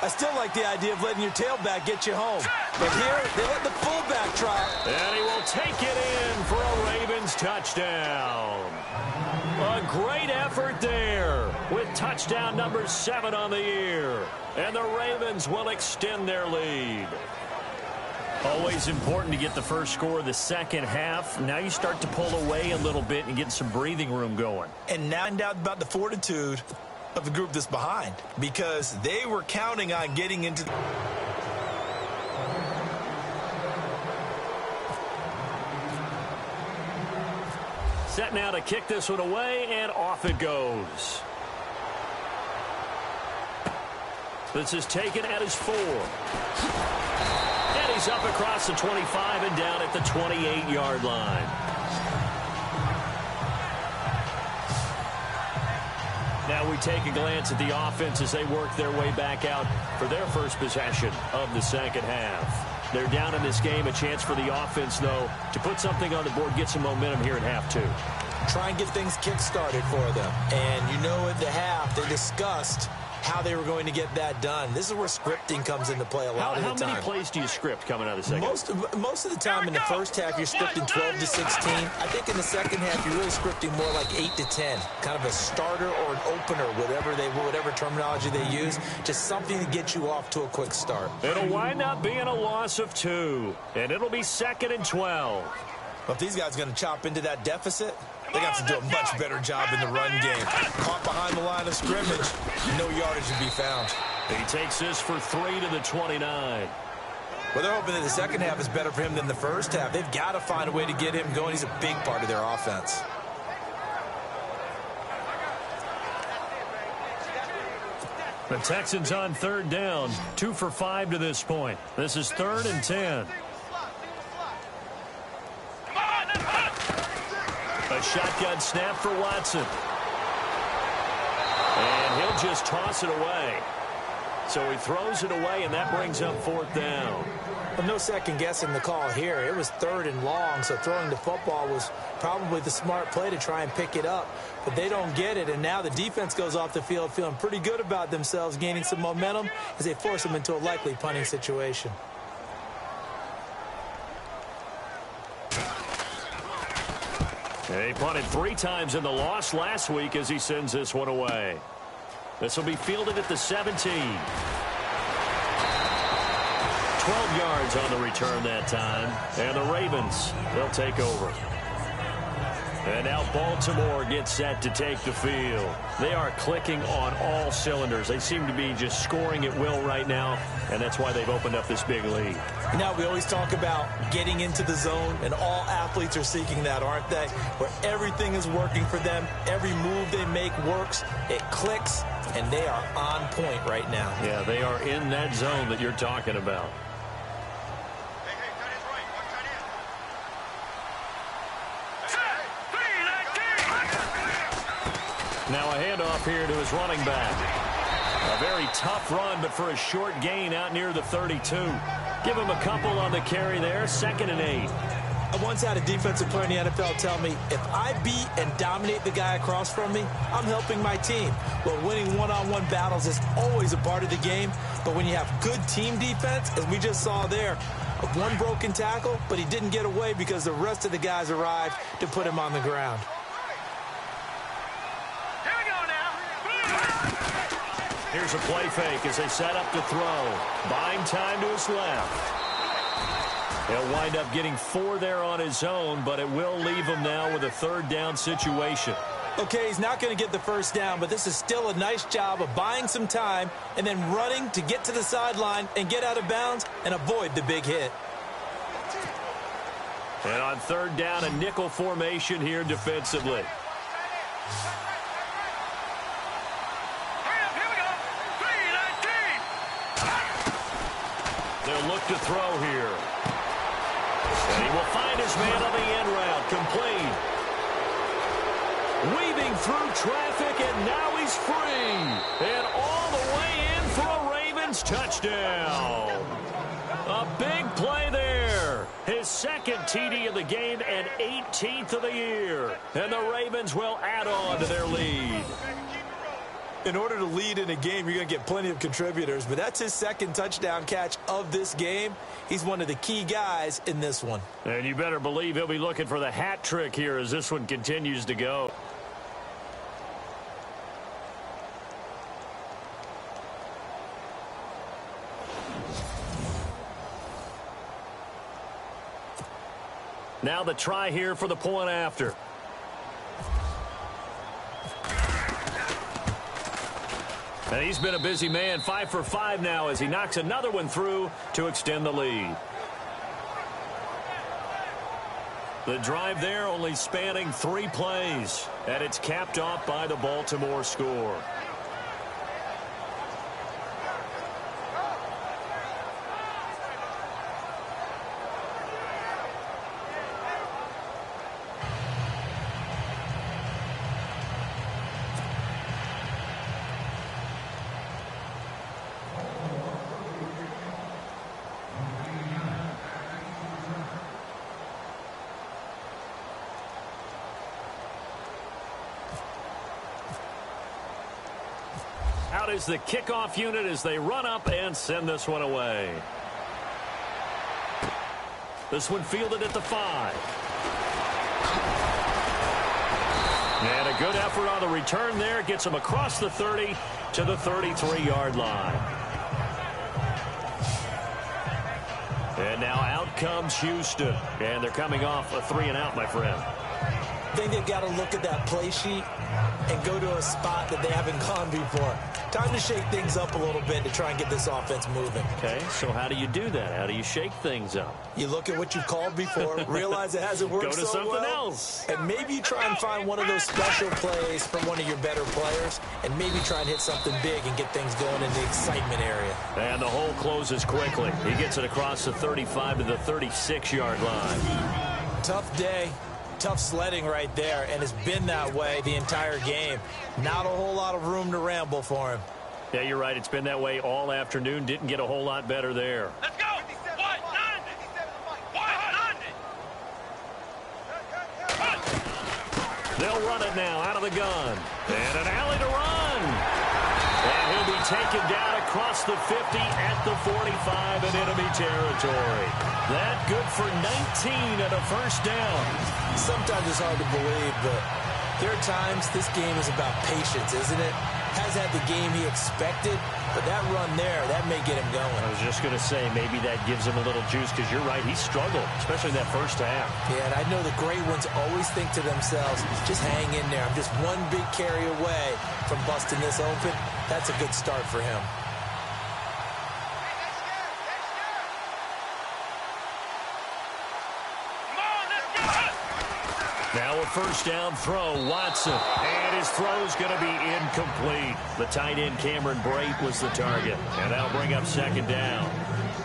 I still like the idea of letting your tailback get you home. But here, they let the fullback try. And he will take it in for a Ravens touchdown. A great effort there with touchdown number 7 on the year. And the Ravens will extend their lead. Always important to get the first score of the second half. Now you start to pull away a little bit and get some breathing room going. And now I'm doubt about the fortitude of the group that's behind, because they were counting on getting into the... Set now to kick this one away, and off it goes. This is taken at his 4. And he's up across the 25 and down at the 28-yard line. Now we take a glance at the offense as they work their way back out for their first possession of the second half. They're down in this game. A chance for the offense, though, to put something on the board, get some momentum here at half 2. Try and get things kick-started for them. And you know at the half, they discussed how they were going to get that done. This is where scripting comes into play a lot of the time. How many plays do you script coming out of the second? Most of the time in the first half, you're scripting 12 to 16. I think in the second half, you're really scripting more like 8 to 10. Kind of a starter or an opener, whatever terminology they use. Just something to get you off to a quick start. It'll wind up being a loss of 2. And it'll be 2nd and 12. Well, if these guys are going to chop into that deficit, they got to do a much better job in the run game. Caught behind the line of scrimmage, no yardage to be found. He takes this for 3 to the 29. Well, they're hoping that the second half is better for him than the first half. They've got to find a way to get him going. He's a big part of their offense. The Texans on 3rd down, 2 for 5 to this point. This is 3rd and 10. A shotgun snap for Watson. And he'll just toss it away. So he throws it away, and that brings up 4th down. Well, no second guessing the call here. It was 3rd and long, so throwing the football was probably the smart play to try and pick it up. But they don't get it, and now the defense goes off the field feeling pretty good about themselves, gaining some momentum as they force them into a likely punting situation. He punted 3 times in the loss last week as he sends this one away. This will be fielded at the 17. 12 yards on the return that time. And the Ravens, they'll take over. And now Baltimore gets set to take the field. They are clicking on all cylinders. They seem to be just scoring at will right now, and that's why they've opened up this big lead. You know, we always talk about getting into the zone, and all athletes are seeking that, aren't they? Where everything is working for them. Every move they make works. It clicks, and they are on point right now. Yeah, they are in that zone that you're talking about. Now a handoff here to his running back. A very tough run, but for a short gain out near the 32. Give him a couple on the carry there. 2nd and 8. I once had a defensive player in the NFL tell me, if I beat and dominate the guy across from me, I'm helping my team. Well, winning one-on-one battles is always a part of the game, but when you have good team defense, as we just saw there, one broken tackle, but he didn't get away because the rest of the guys arrived to put him on the ground. Here's a play fake as they set up to throw. Buying time to his left. He'll wind up getting 4 there on his own, but it will leave him now with a 3rd down situation. Okay, he's not going to get the first down, but this is still a nice job of buying some time and then running to get to the sideline and get out of bounds and avoid the big hit. And on 3rd down, a nickel formation here defensively. They'll look to throw here. And he will find his man on the end route. Complete. Weaving through traffic, and now he's free. And all the way in for a Ravens touchdown. A big play there. His 2nd TD of the game and 18th of the year. And the Ravens will add on to their lead. In order to lead in a game, you're going to get plenty of contributors, but that's his 2nd touchdown catch of this game. He's one of the key guys in this one. And you better believe he'll be looking for the hat trick here as this one continues to go. Now the try here for the point after. And he's been a busy man, 5 for 5 now as he knocks another one through to extend the lead. The drive there only spanning 3 plays, and it's capped off by the Baltimore score. Out is the kickoff unit as they run up and send this one away. This one fielded at the 5. And a good effort on the return there. Gets him across the 30 to the 33-yard line. And now out comes Houston. And they're coming off a 3-and-out, my friend. I think they've got to look at that play sheet and go to a spot that they haven't gone before. Time to shake things up a little bit to try and get this offense moving. Okay, so how do you do that? How do you shake things up? You look at what you've called before, realize it hasn't worked so well. Go to something else. And maybe you try and find one of those special plays from one of your better players, and maybe try and hit something big and get things going in the excitement area. And the hole closes quickly. He gets it across the 35 to the 36-yard line. Tough day. Tough sledding right there, and it's been that way the entire game. Not a whole lot of room to ramble for him. Yeah, you're right. It's been that way all afternoon. Didn't get a whole lot better there. Let's go! They'll run it now out of the gun. And an alley to run. And he'll be taken down across the 50 at the 45 in enemy territory. That good for 19 and a first down. Sometimes it's hard to believe, but there are times this game is about patience, isn't it? Has had the game he expected, but that run there, that may get him going. I was just going to say, maybe that gives him a little juice, because you're right, he struggled, especially that first half. Yeah, and I know the great ones always think to themselves, just hang in there. I'm just one big carry away from busting this open. That's a good start for him. Now a first down throw, Watson. And his throw's going to be incomplete. The tight end, Cameron Brate, was the target. And that'll bring up second down.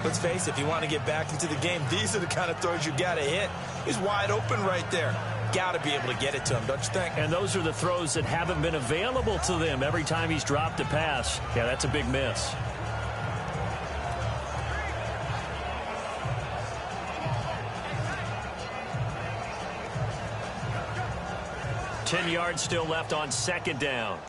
Let's face it, if you want to get back into the game, these are the kind of throws you got to hit. He's wide open right there. Got to be able to get it to him, don't you think? And those are the throws that haven't been available to them every time he's dropped a pass. Yeah, that's a big miss. Ten yards still left on second down.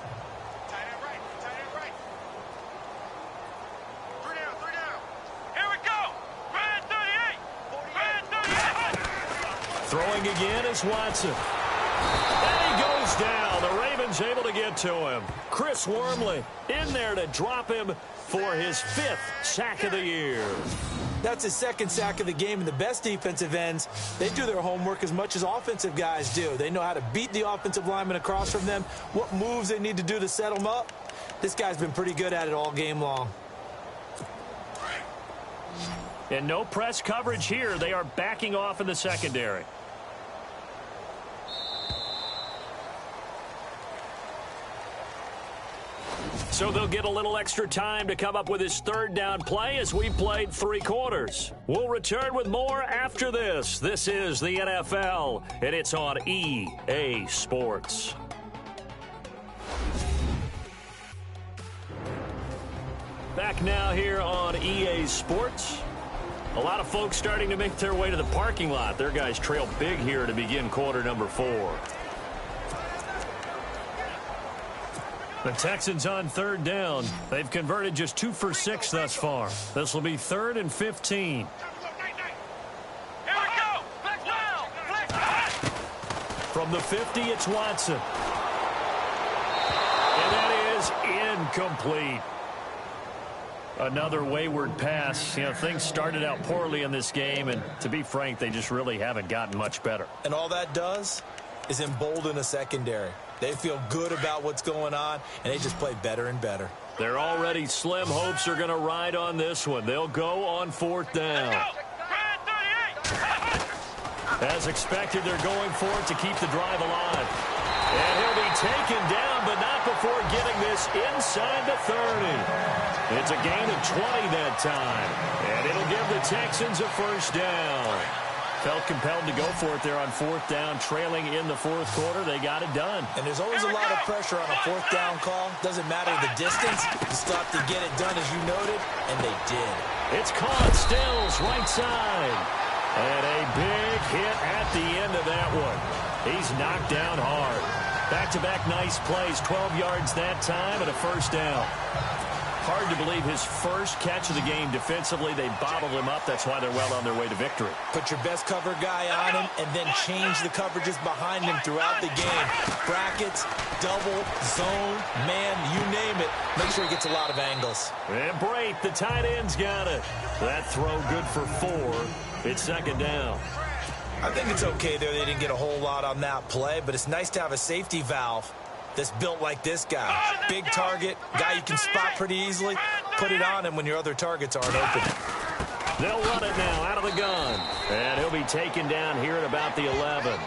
Throwing again is Watson. And he goes goes down. The Ravens able to get to him. Chris Wormley in there to drop him for his 5th sack of the year. That's his 2nd sack of the game, and the best defensive ends, they do their homework as much as offensive guys do. They know how to beat the offensive lineman across from them, what moves they need to do to set them up. This guy's been pretty good at it all game long. And no press coverage here. They are backing off in the secondary. So they'll get a little extra time to come up with his 3rd down play as we played 3 quarters. We'll return with more after this. This is the NFL, and it's on EA Sports. Back now here on EA Sports. A lot of folks starting to make their way to the parking lot. Their guys trail big here to begin quarter number 4. The Texans on 3rd down. They've converted just 2 for 6 thus far. This will be 3rd and 15. Here we go. Flex down. Flex back. From the 50, it's Watson. And that is incomplete. Another wayward pass. You know, things started out poorly in this game, and to be frank, they just really haven't gotten much better. And all that does is embolden a secondary. They feel good about what's going on, and they just play better and better. Their already slim hopes are going to ride on this one. They'll go on 4th down. As expected, they're going for it to keep the drive alive. And he'll be taken down, but not before getting this inside the 30. It's a gain of 20 that time. And it'll give the Texans a 1st down. Felt compelled to go for it there on 4th down, trailing in the 4th quarter. They got it done. And there's always a lot of pressure on a 4th down call. Doesn't matter the distance. You still have to get it done, as you noted, and they did. It's caught. Stills right side. And a big hit at the end of that one. He's knocked down hard. Back-to-back nice plays, 12 yards that time and a 1st down. Hard to believe his first catch of the game defensively. They bottled him up. That's why they're well on their way to victory. Put your best cover guy on him and then change the coverages behind him throughout the game. Brackets, double, zone, man, you name it. Make sure he gets a lot of angles. And Brate, the tight end's got it. That throw good for 4. It's 2nd down. I think it's okay there. They didn't get a whole lot on that play, but it's nice to have a safety valve that's built like this guy. Big target, guy you can spot pretty easily. Put it on him when your other targets aren't open. They'll run it now out of the gun. And he'll be taken down here at about the 11.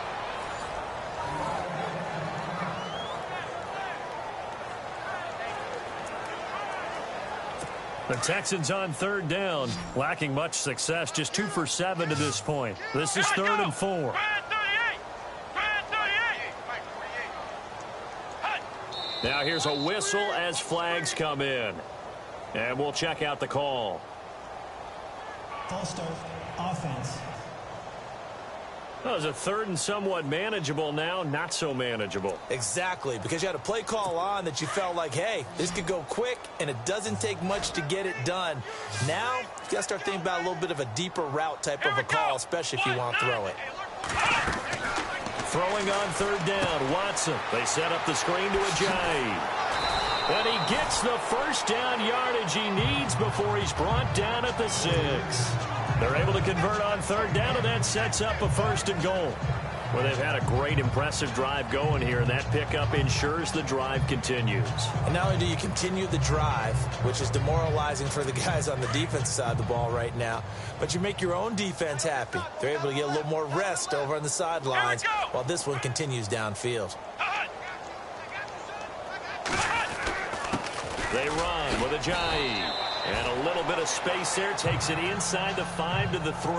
The Texans on 3rd down, lacking much success, just 2 for 7 to this point. This is 3rd and 4. Now here's a whistle as flags come in. And we'll check out the call. False start, offense. Well, it's a 3rd and somewhat manageable now, not so manageable. Exactly, because you had a play call on that you felt like, hey, this could go quick, and it doesn't take much to get it done. Now, you got to start thinking about a little bit of a deeper route type of a call, especially if you want to throw it. Throwing on 3rd down, Watson. They set up the screen to Ajayi. And he gets the 1st down yardage he needs before he's brought down at the 6. They're able to convert on 3rd down, and that sets up a 1st and goal. Well, they've had a great, impressive drive going here, and that pickup ensures the drive continues. And not only do you continue the drive, which is demoralizing for the guys on the defense side of the ball right now, but you make your own defense happy. They're able to get a little more rest over on the sidelines while this one continues downfield. They run with Ajayi. And a little bit of space there, takes it inside the 5 to the 3.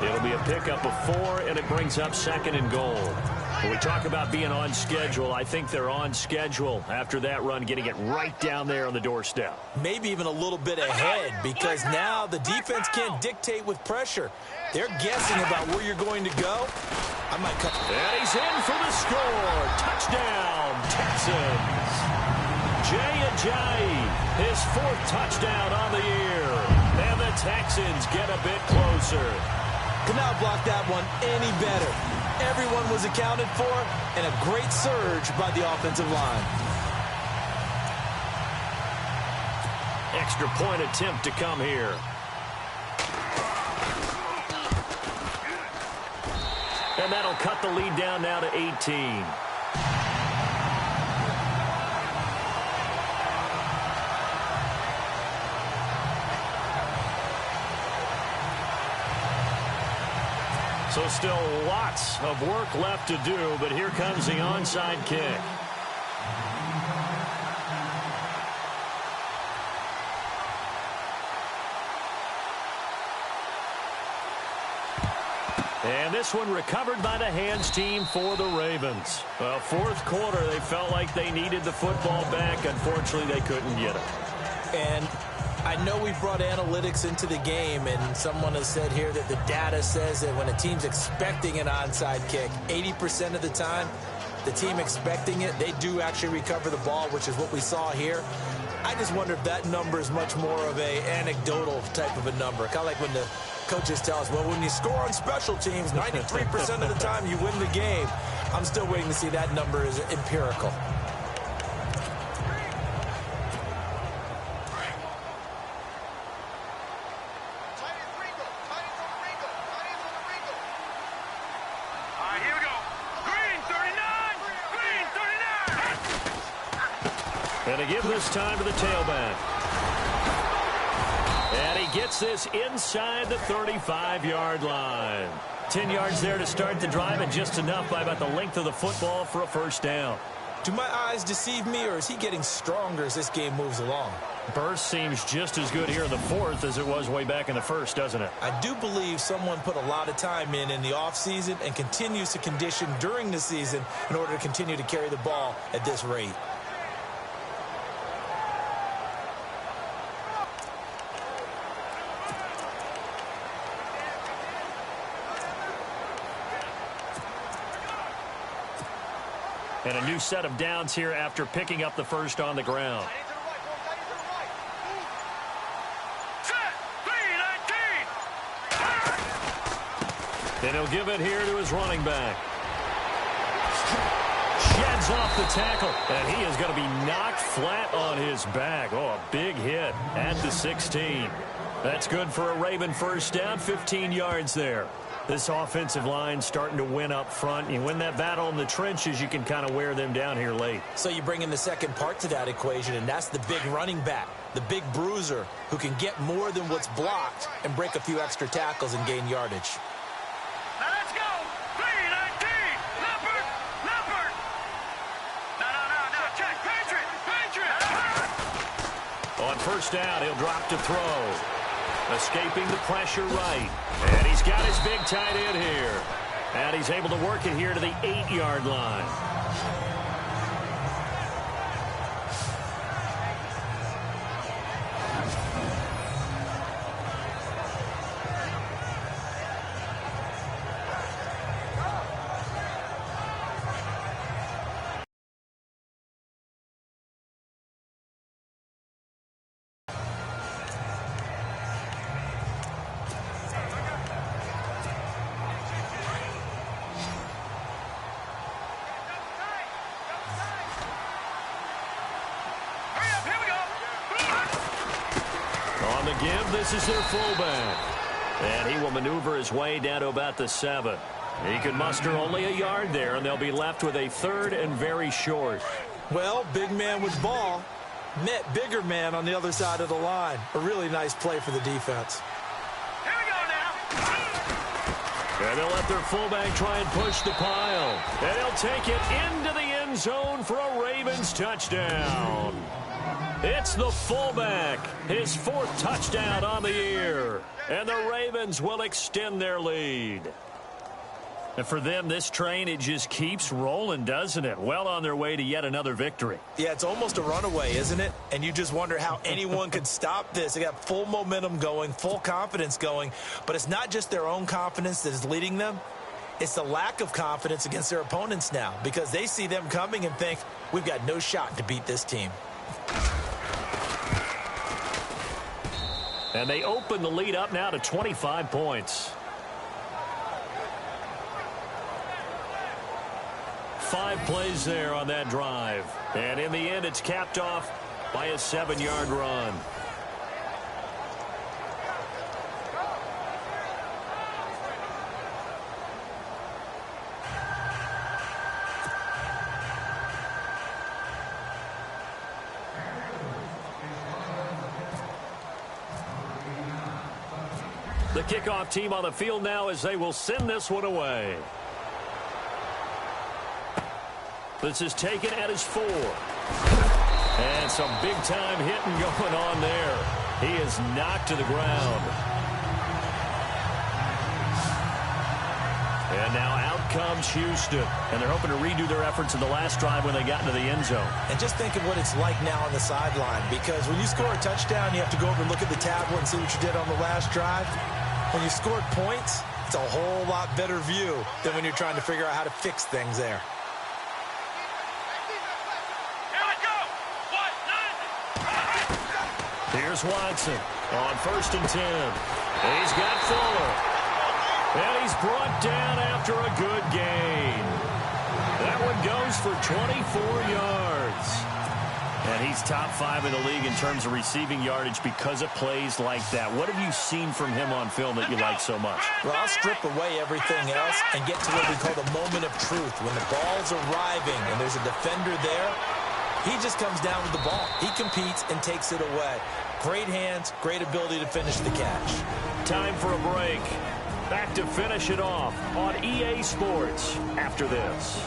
It'll be a pickup of 4, and it brings up 2nd and goal. When we talk about being on schedule, I think they're on schedule after that run, getting it right down there on the doorstep. Maybe even a little bit ahead, because now the defense can't dictate with pressure. They're guessing about where you're going to go. I might cut. And he's in for the score. Touchdown, Texans. Jay Ajayi, his 4th touchdown on the year. And the Texans get a bit closer. Could not block that one any better. Everyone was accounted for, and a great surge by the offensive line. Extra point attempt to come here. And that'll cut the lead down now to 18. So still lots of work left to do, but here comes the onside kick. And this one recovered by the hands team for the Ravens. Well, fourth quarter, they felt like they needed the football back. Unfortunately, they couldn't get it. And I know we brought analytics into the game, and someone has said here that the data says that when a team's expecting an onside kick, 80% of the time, the team expecting it, they do actually recover the ball, which is what we saw here. I just wonder if that number is much more of a anecdotal type of a number. Kind of like when the coaches tell us, well, when you score on special teams, 93% of the time you win the game. I'm still waiting to see that number is empirical. And to give this time to the tailback. And he gets this inside the 35-yard line. 10 yards there to start the drive, and just enough by about the length of the football for a first down. Do my eyes deceive me, or is he getting stronger as this game moves along? Burst seems just as good here in the fourth as it was way back in the first, doesn't it? I do believe someone put a lot of time in the offseason and continues to condition during the season in order to continue to carry the ball at this rate. And a new set of downs here after picking up the first on the ground. And he'll give it here to his running back. Sheds off the tackle, and he is going to be knocked flat on his back. Oh, a big hit at the 16. That's good for a Raven first down, 15 yards there. This offensive line starting to win up front. You win that battle in the trenches, you can kind of wear them down here late. So you bring in the second part to that equation, and that's the big running back, the big bruiser, who can get more than what's blocked and break a few extra tackles and gain yardage. Now let's go! 3-19! Leopard! Leopard! No, check! Patriot! On first down, he'll drop to throw. Escaping the pressure right. And he's got his big tight end here. And he's able to work it here to the 8-yard line. Give, this is their fullback. And he will maneuver his way down to about the 7. He can muster only a yard there, and they'll be left with a third and very short. Well, big man with ball met bigger man on the other side of the line. A really nice play for the defense. Here we go now. And they'll let their fullback try and push the pile. And he'll take it into the end zone for a Ravens touchdown. It's the fullback, his 4th touchdown on the year. And the Ravens will extend their lead. And for them, this train, it just keeps rolling, doesn't it? Well on their way to yet another victory. Yeah, it's almost a runaway, isn't it? And you just wonder how anyone could stop this. They got full momentum going, full confidence going. But it's not just their own confidence that is leading them. It's the lack of confidence against their opponents now, because they see them coming and think, we've got no shot to beat this team. And they open the lead up now to 25 points. 5 plays there on that drive. And in the end, it's capped off by a 7-yard run. The kickoff team on the field now as they will send this one away. This is taken at his 4. And some big-time hitting going on there. He is knocked to the ground. And now out comes Houston. And they're hoping to redo their efforts in the last drive when they got into the end zone. And just think of what it's like now on the sideline, because when you score a touchdown, you have to go over and look at the tablet and see what you did on the last drive. When you scored points, it's a whole lot better view than when you're trying to figure out how to fix things there. Here's Watson on 1st and 10. He's got Fuller. And he's brought down after a good gain. That one goes for 24 yards. And he's top 5 in the league in terms of receiving yardage because of plays like that. What have you seen from him on film that you like so much? Well, I'll strip away everything else and get to what we call the moment of truth. When the ball's arriving and there's a defender there, he just comes down with the ball. He competes and takes it away. Great hands, great ability to finish the catch. Time for a break. Back to finish it off on EA Sports after this.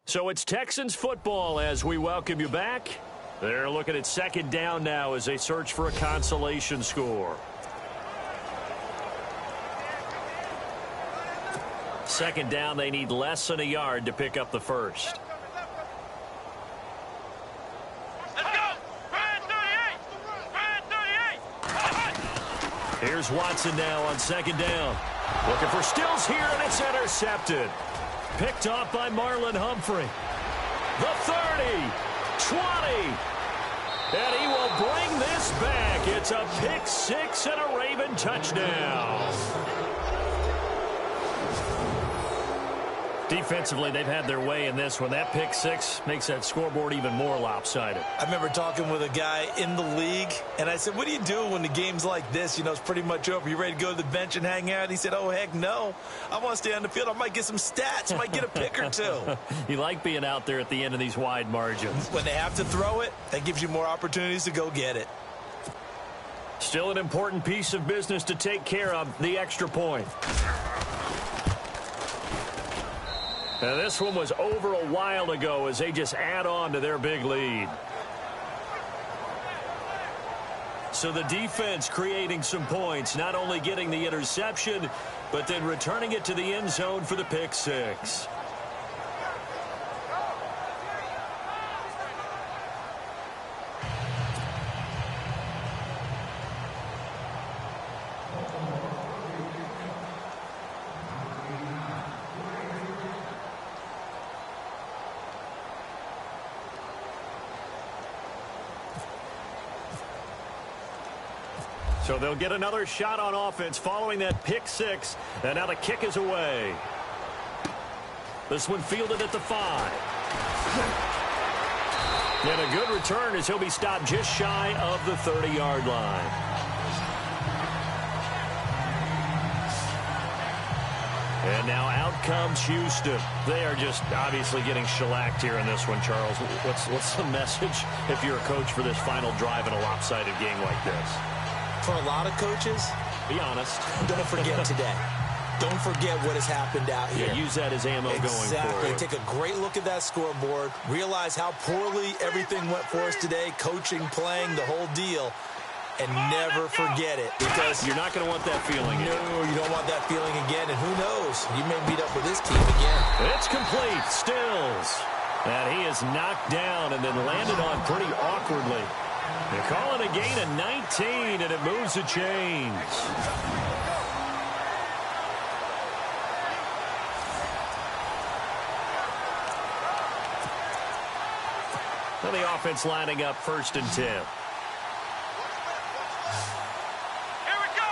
So it's Texans football as we welcome you back. They're looking at 2nd down now as they search for a consolation score. 2nd down, they need less than a yard to pick up the first. Let's go! Brand 38! Here's Watson now on 2nd down. Looking for Stills here, and it's intercepted. Picked off by Marlon Humphrey. The 30, 20, and he will bring this back. It's a pick 6 and a Raven touchdown. Defensively, they've had their way in this one. That pick 6 makes that scoreboard even more lopsided. I remember talking with a guy in the league, and I said, what do you do when the game's like this? You know, it's pretty much over. You ready to go to the bench and hang out? He said, oh, heck no. I want to stay on the field. I might get some stats. Might get a pick or 2. You like being out there at the end of these wide margins. When they have to throw it, that gives you more opportunities to go get it. Still an important piece of business to take care of, the extra point. Now, this one was over a while ago as they just add on to their big lead. So the defense creating some points, not only getting the interception, but then returning it to the end zone for the pick 6. So they'll get another shot on offense following that pick 6. And now the kick is away. This one fielded at the 5. And a good return as he'll be stopped just shy of the 30-yard line. And now out comes Houston. They are just obviously getting shellacked here in this one, Charles. What's the message if you're a coach for this final drive in a lopsided game like this? For a lot of coaches, be honest, don't forget today. Don't forget what has happened out here. Yeah, use that as ammo going forward. Exactly. Take a great look at that scoreboard. Realize how poorly everything went for us today. Coaching, playing, the whole deal. And never forget it. Because you're not going to want that feeling again. No, you don't want that feeling again. And who knows? You may meet up with this team again. It's complete. Stills. And he is knocked down and then landed on pretty awkwardly. They call it a gain of 19, and it moves the chains. And the offense lining up 1st and 10. Here we go.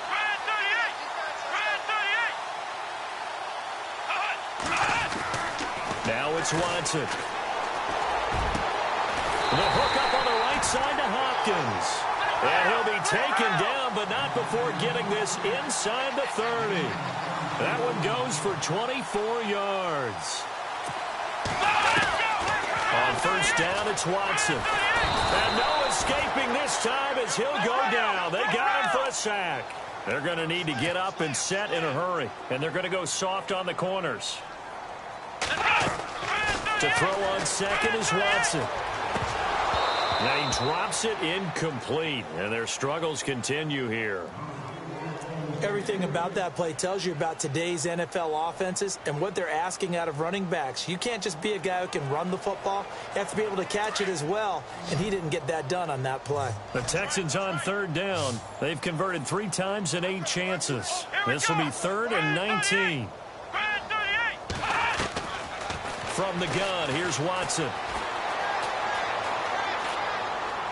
Brad 38. Brad 38. Now it's Watson. The hook up on the right side to Hopkins. And he'll be taken down, but not before getting this inside the 30. That one goes for 24 yards. On 1st down, it's Watson. And no escaping this time as he'll go down. They got him for a sack. They're going to need to get up and set in a hurry. And they're going to go soft on the corners. To throw on 2nd is Watson. Now he drops it incomplete. And their struggles continue here. Everything about that play tells you about today's NFL offenses and what they're asking out of running backs. You can't just be a guy who can run the football. You have to be able to catch it as well, and he didn't get that done on that play. The Texans on 3rd down. They've converted 3 times in 8 chances. This will be 3rd and 19. From the gun, here's Watson.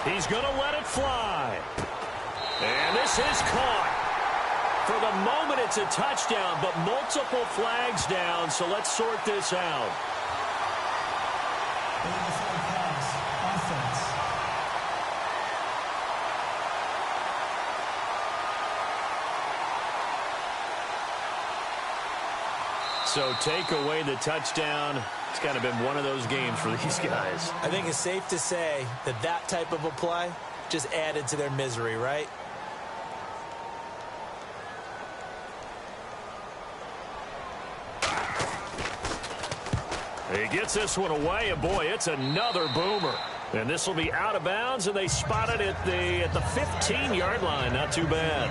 He's going to let it fly. And this is caught. For the moment, it's a touchdown, but multiple flags down, so let's sort this out. So take away the touchdown. It's kind of been one of those games for these guys. I think it's safe to say that that type of a play just added to their misery, right? He gets this one away, and boy, it's another boomer. And this will be out of bounds, and they spot it at the 15-yard line. Not too bad.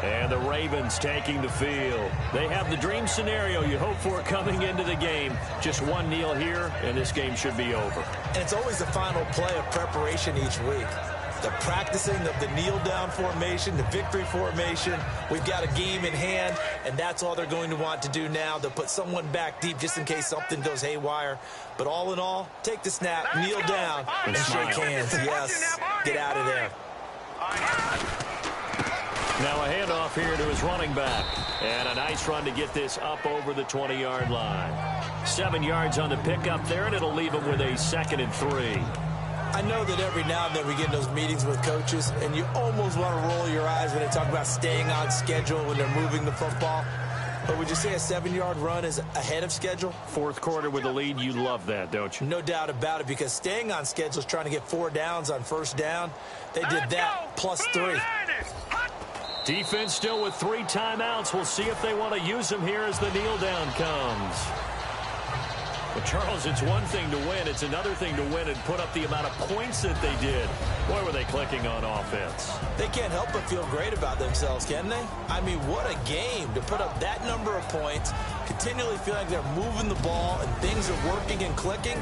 And the Ravens taking the field. They have the dream scenario you hope for coming into the game. Just one kneel here, and this game should be over. And it's always the final play of preparation each week. The practicing of the kneel-down formation, the victory formation. We've got a game in hand, and that's all they're going to want to do now. They'll put someone back deep just in case something goes haywire. But all in all, take the snap, kneel down, and shake hands. Yes, get out of there. Now a handoff here to his running back. And a nice run to get this up over the 20-yard line. 7 yards on the pickup there, and it'll leave him with a 2nd and 3. I know that every now and then we get in those meetings with coaches, and you almost want to roll your eyes when they talk about staying on schedule when they're moving the football. But would you say a 7-yard run is ahead of schedule? 4th quarter with the lead, you love that, don't you? No doubt about it, because staying on schedule is trying to get 4 downs on 1st down. They did that plus 3. Defense still with 3 timeouts. We'll see if they want to use them here as the kneel down comes. Well, Charles, it's one thing to win. It's another thing to win and put up the amount of points that they did. Boy, were they clicking on offense. They can't help but feel great about themselves, can they? I mean, what a game to put up that number of points, continually feel like they're moving the ball and things are working and clicking.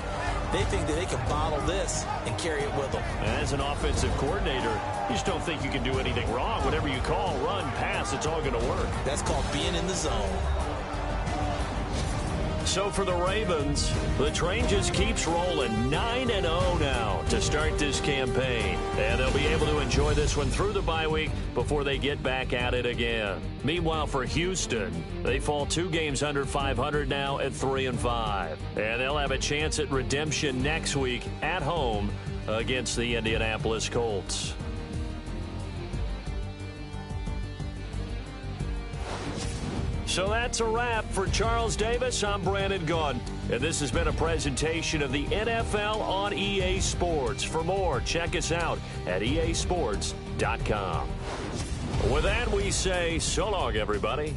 They think that they can bottle this and carry it with them. As an offensive coordinator, you just don't think you can do anything wrong. Whatever you call, run, pass, it's all going to work. That's called being in the zone. So for the Ravens, the train just keeps rolling 9-0 now to start this campaign. And they'll be able to enjoy this one through the bye week before they get back at it again. Meanwhile, for Houston, they fall 2 games under 500 now at 3-5. And they'll have a chance at redemption next week at home against the Indianapolis Colts. So that's a wrap. For Charles Davis, I'm Brandon Gunn. And this has been a presentation of the NFL on EA Sports. For more, check us out at easports.com. With that, we say so long, everybody.